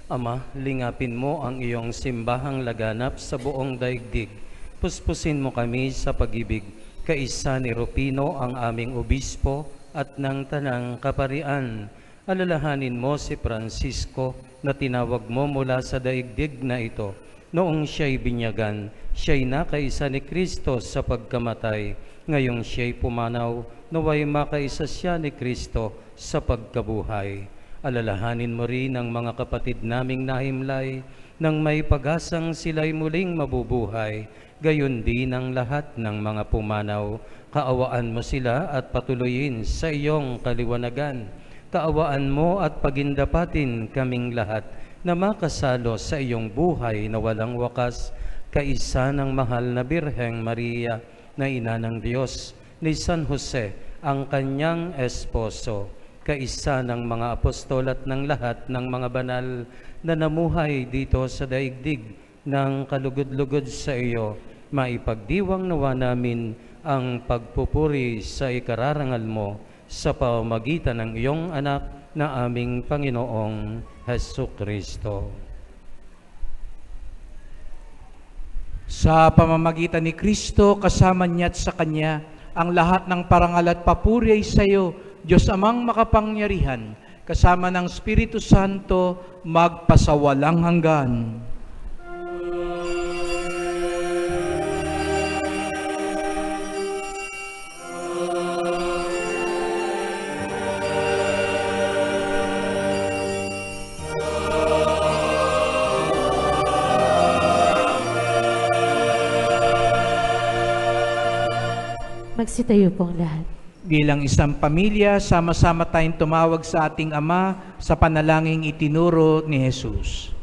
Ama, lingapin mo ang iyong simbahang laganap sa buong daigdig. Puspusin mo kami sa pag-ibig. Kaisa ni Rufino ang aming obispo at ng tanang kaparian. Alalahanin mo si Francisco na tinawag mo mula sa daigdig na ito. Noong siya'y binyagan, siya'y nakaisa ni Kristo sa pagkamatay. Ngayong siya'y pumanaw, naway makaisa siya ni Kristo sa pagkabuhay. Alalahanin mo rin ang mga kapatid naming nahimlay, nang may pag-asang sila'y muling mabubuhay. Gayon din ang lahat ng mga pumanaw. Kaawaan mo sila at patuloyin sa iyong kaliwanagan. Kaawaan mo at pagindapatin kaming lahat na makasalo sa iyong buhay na walang wakas, kaisa ng mahal na Birheng Maria, na ina ng Diyos, ni San Jose, ang kanyang esposo, kaisa ng mga apostol at ng lahat ng mga banal na namuhay dito sa daigdig ng kalugod-lugod sa iyo, maipagdiwang nawa namin ang pagpupuri sa ikararangal mo sa pamamagitan ng iyong anak na aming Panginoong Jesucristo. Sa pamamagitan ni Kristo, kasama niya at sa Kanya, ang lahat ng parangal at papuri ay sa iyo, Diyos Amang makapangyarihan, kasama ng Espiritu Santo, magpasawalang hanggan. Magsitayo pong lahat. Bilang isang pamilya, sama-sama tayong tumawag sa ating Ama sa panalangin itinuro ni Jesus.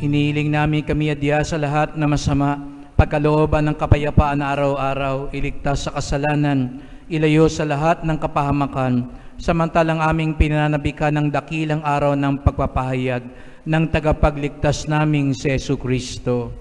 Inihiling namin kami adya sa lahat na masama, pagkalooban ng kapayapaan na araw-araw, iligtas sa kasalanan, ilayo sa lahat ng kapahamakan, samantalang aming pinananabikan ng dakilang araw ng pagpapahayag ng tagapagligtas naming si Jesucristo.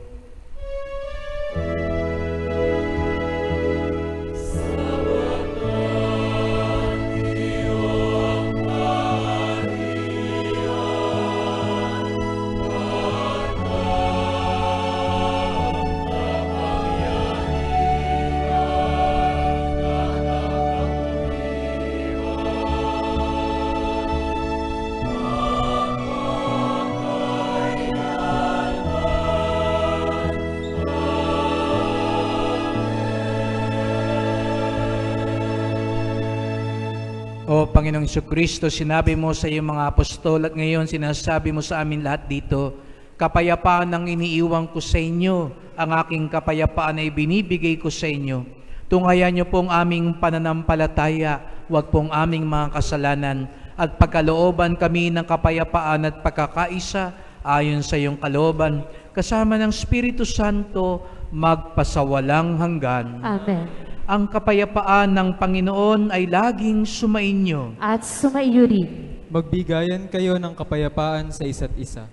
O Panginoong Jesucristo, sinabi mo sa iyong mga apostol at ngayon sinasabi mo sa amin lahat dito, kapayapaan ang iniiwan ko sa inyo, ang aking kapayapaan ay binibigay ko sa inyo. Tunghayan niyo pong aming pananampalataya, huwag pong aming mga kasalanan, at pagkalooban kami ng kapayapaan at pagkakaisa ayon sa iyong kalooban, kasama ng Espiritu Santo, magpasawalang hanggan. Amen. Ang kapayapaan ng Panginoon ay laging sumainyo. At sumaiyo rin. Magbigayan kayo ng kapayapaan sa isa't isa.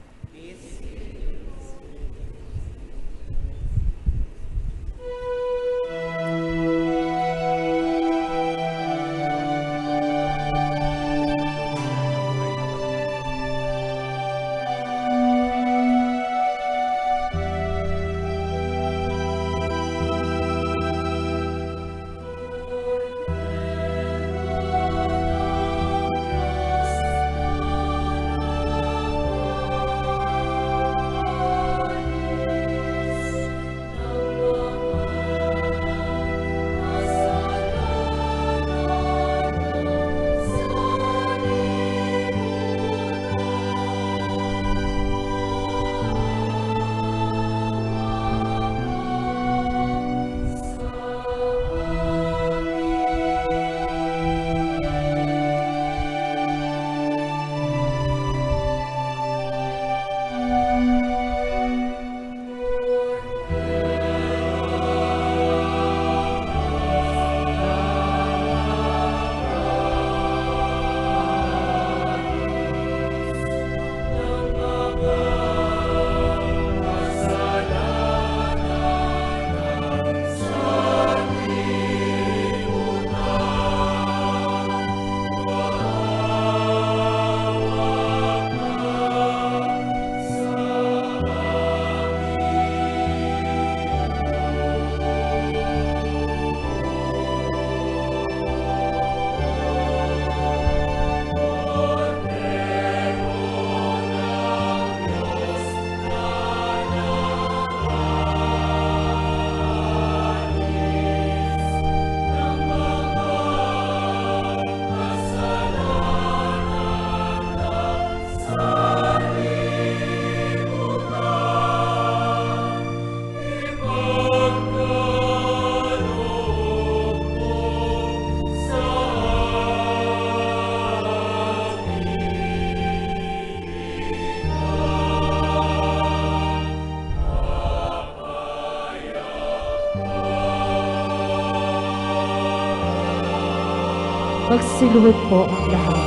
Magsiluhod po ang lahat.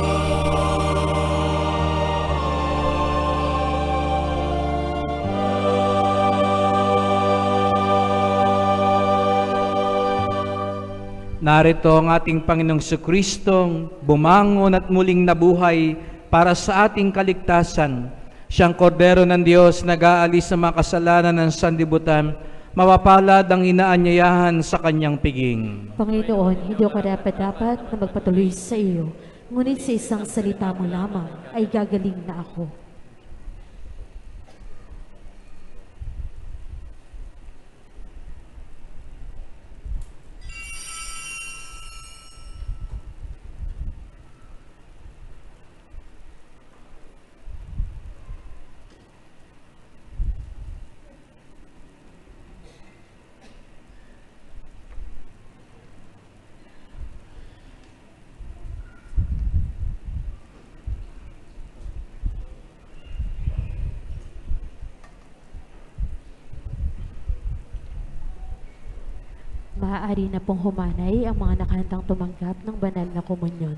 Narito ang ating Panginoong Jesucristo, bumangon at muling nabuhay para sa ating kaligtasan. Siyang kordero ng Diyos, nag-aalis sa mga kasalanan ng sanlibutan, mapapalad ang inaanyayahan sa kanyang piging. Panginoon, hindi ako dapat na magpatuloy sa iyo, ngunit sa isang salita mo lamang ay gagaling na ako. maaari na pong humanay ang mga nakahandang tumanggap ng banal na komunyon.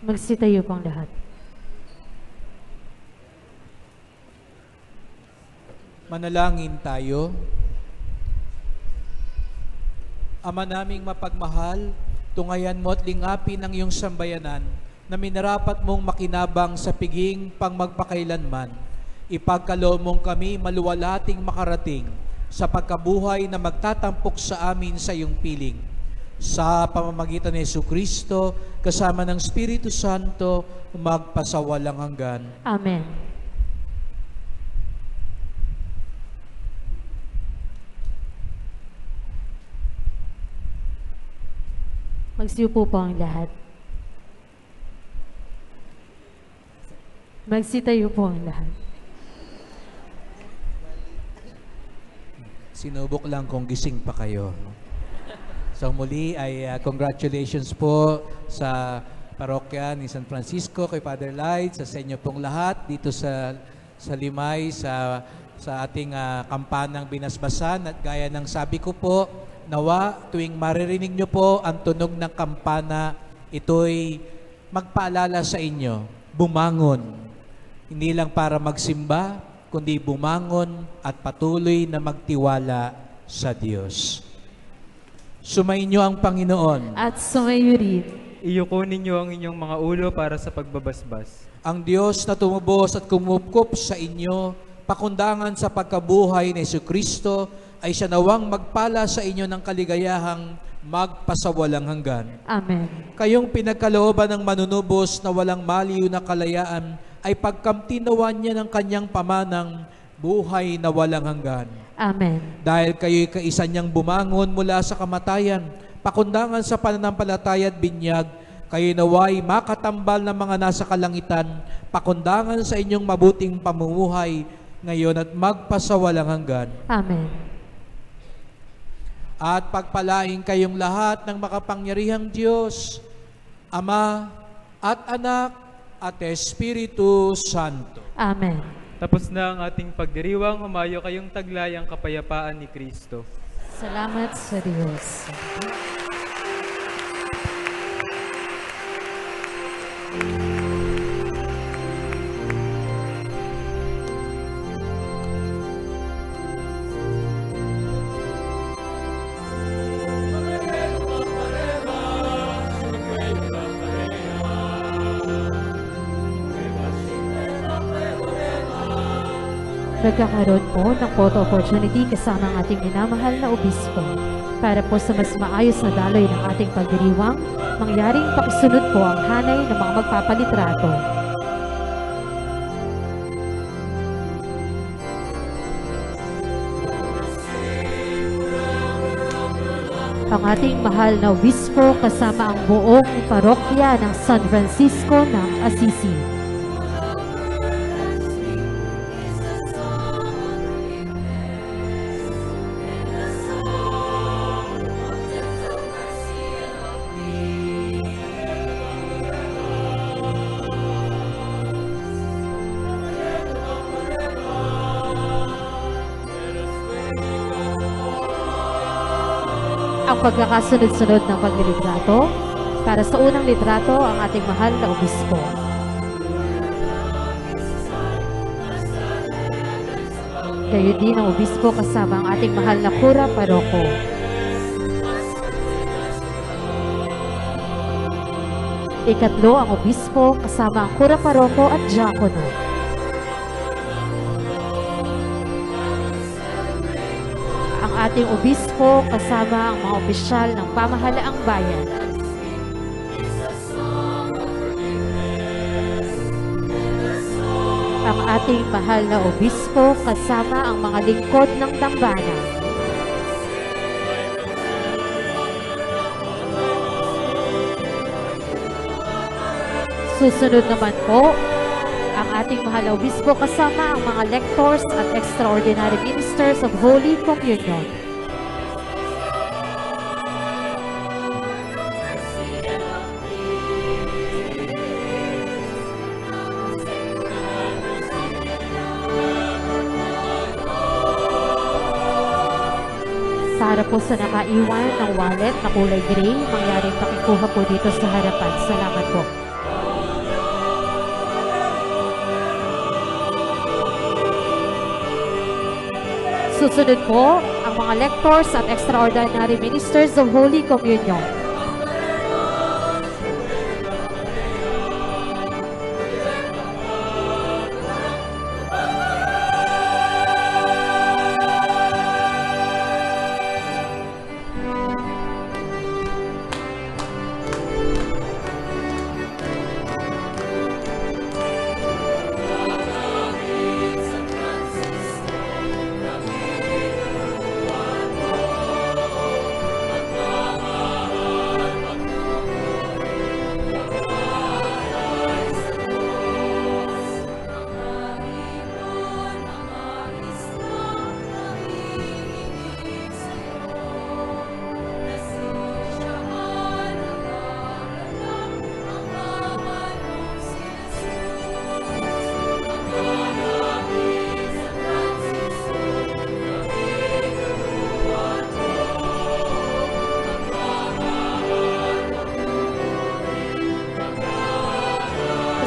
Magsitayo po ang lahat. Manalangin tayo. Ama naming mapagmahal, tungayan mo at lingapin ang iyong sambayanan na minarapat mong makinabang sa piging pang magpakailanman. Ipagkaloob mong kami maluwalating makarating sa pagkabuhay na magtatampok sa amin sa iyong piling. Sa pamamagitan ni Jesucristo, kasama ng Espiritu Santo, magpasawalang hanggan. Amen. Magsiupo po ang lahat. Magsitayo po ang lahat. Sinubok lang kung gising pa kayo. So muli ay congratulations po sa parokya ni San Francisco, kay Father Light, sa inyo pong lahat dito sa Limay, sa ating kampanang binasbasan. At gaya ng sabi ko po, nawa tuwing maririnig nyo po ang tunog ng kampana, ito'y magpaalala sa inyo, bumangon. Hindi lang para magsimba, kundi bumangon at patuloy na magtiwala sa Diyos. Sumainyo ang Panginoon. At sumayo rin. Iyuko ninyo ang inyong mga ulo para sa pagbabasbas. Ang Diyos na tumubos at kumupkup sa inyo, pakundangan sa pagkabuhay ni Jesucristo, ay siya nawang magpala sa inyo ng kaligayahang magpasawalang hanggan. Amen. Kayong pinagkalooban ng manunubos na walang maliw na kalayaan, ay pagkamtinawan niya ng kanyang pamanang buhay na walang hanggan. Amen. Dahil kayo'y kaisa niyang bumangon mula sa kamatayan, pakundangan sa pananampalataya at binyag, kayo naway makatambal ng mga nasa kalangitan, pakundangan sa inyong mabuting pamumuhay ngayon at magpasawalang hanggan. Amen. At pagpalain kayong lahat ng makapangyarihang Diyos, Ama at Anak at Espiritu Santo. Amen. Tapos na ang ating pagdiriwang, humayo kayong taglay ang kapayapaan ni Kristo. Salamat sa Diyos. Nagkakaroon po ng photo opportunity kasama ang ating minamahal na obispo. Para po sa mas maayos na daloy ng ating pagdiriwang, mangyaring pakisunod po ang hanay ng mga magpapalitrato. Ang ating mahal na obispo kasama ang buong parokya ng San Francisco ng Assisi. Ang pagkakasunod-sunod ng paglilitrato. Para sa unang litrato, ang ating mahal na obispo. Kayo din ang obispo kasama ang ating mahal na kura paroko. Ikatlo, ang obispo kasama ang kura paroko at diakono. Ang ating obispo kasama ang mga opisyal ng pamahalaang bayan. Ang ating mahal na obispo kasama ang mga lingkod ng dambana. Susunod naman po, ang ating mahal na obispo kasama ang mga lectors at extraordinary ministers of Holy Communion. Para po sa nakaiwan ng wallet na kulay gray, mangyaring pakikuha po dito sa harapan. Salamat po. Susunod po ang mga lectors at extraordinary ministers of Holy Communion.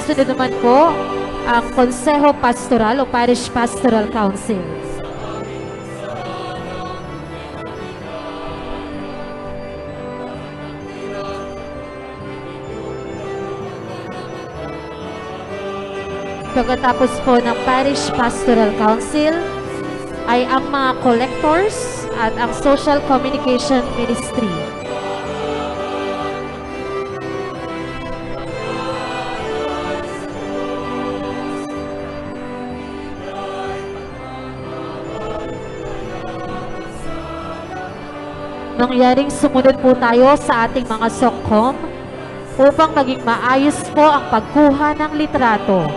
Sunod naman po ang Konseho Pastoral o Parish Pastoral Council. Pagkatapos po ng Parish Pastoral Council ay ang mga collectors at ang Social Communication Ministry. Nangyaring sumunod po tayo sa ating mga SOCCOM upang maging maayos po ang pagkuha ng litrato.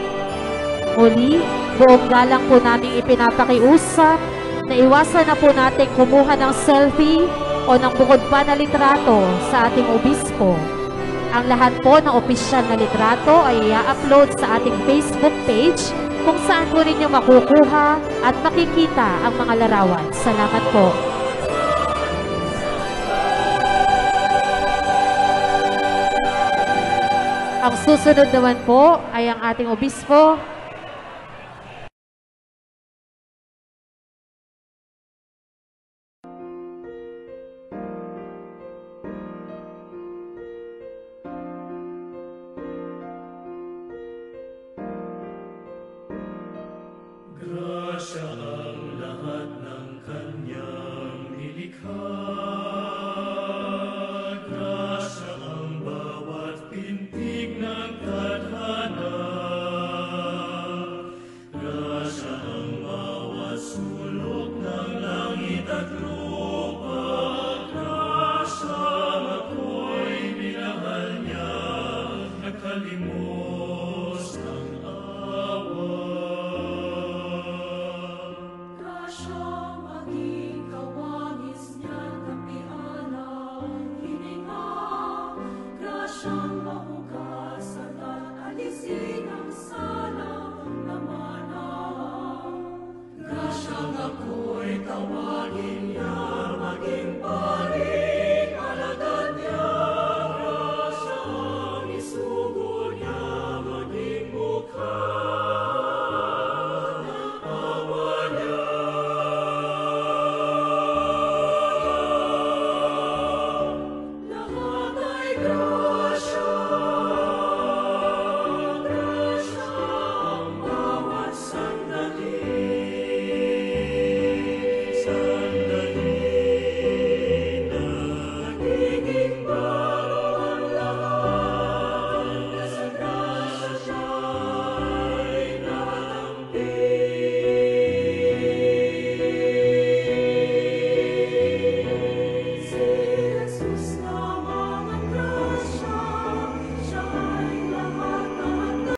Muli, buong galang po namin ipinapakiusap na iwasan na po natin kumuha ng selfie o ng bukod pa na litrato sa ating obispo. Ang lahat po ng opisyal na litrato ay i-upload sa ating Facebook page kung saan po ninyo makukuha at makikita ang mga larawan. Salamat po. Ang susunod naman po ay ang ating obispo. Grasya ang lahat ng kanyang nilikha. Grasya ang bawat pintig ng tadhana. Grasya ang bawat sulok ng langit at lupa. Grasya ako'y minahal niya, nakalimos ng awa. Maging kawangis niya, kapiana, hininga, grasyang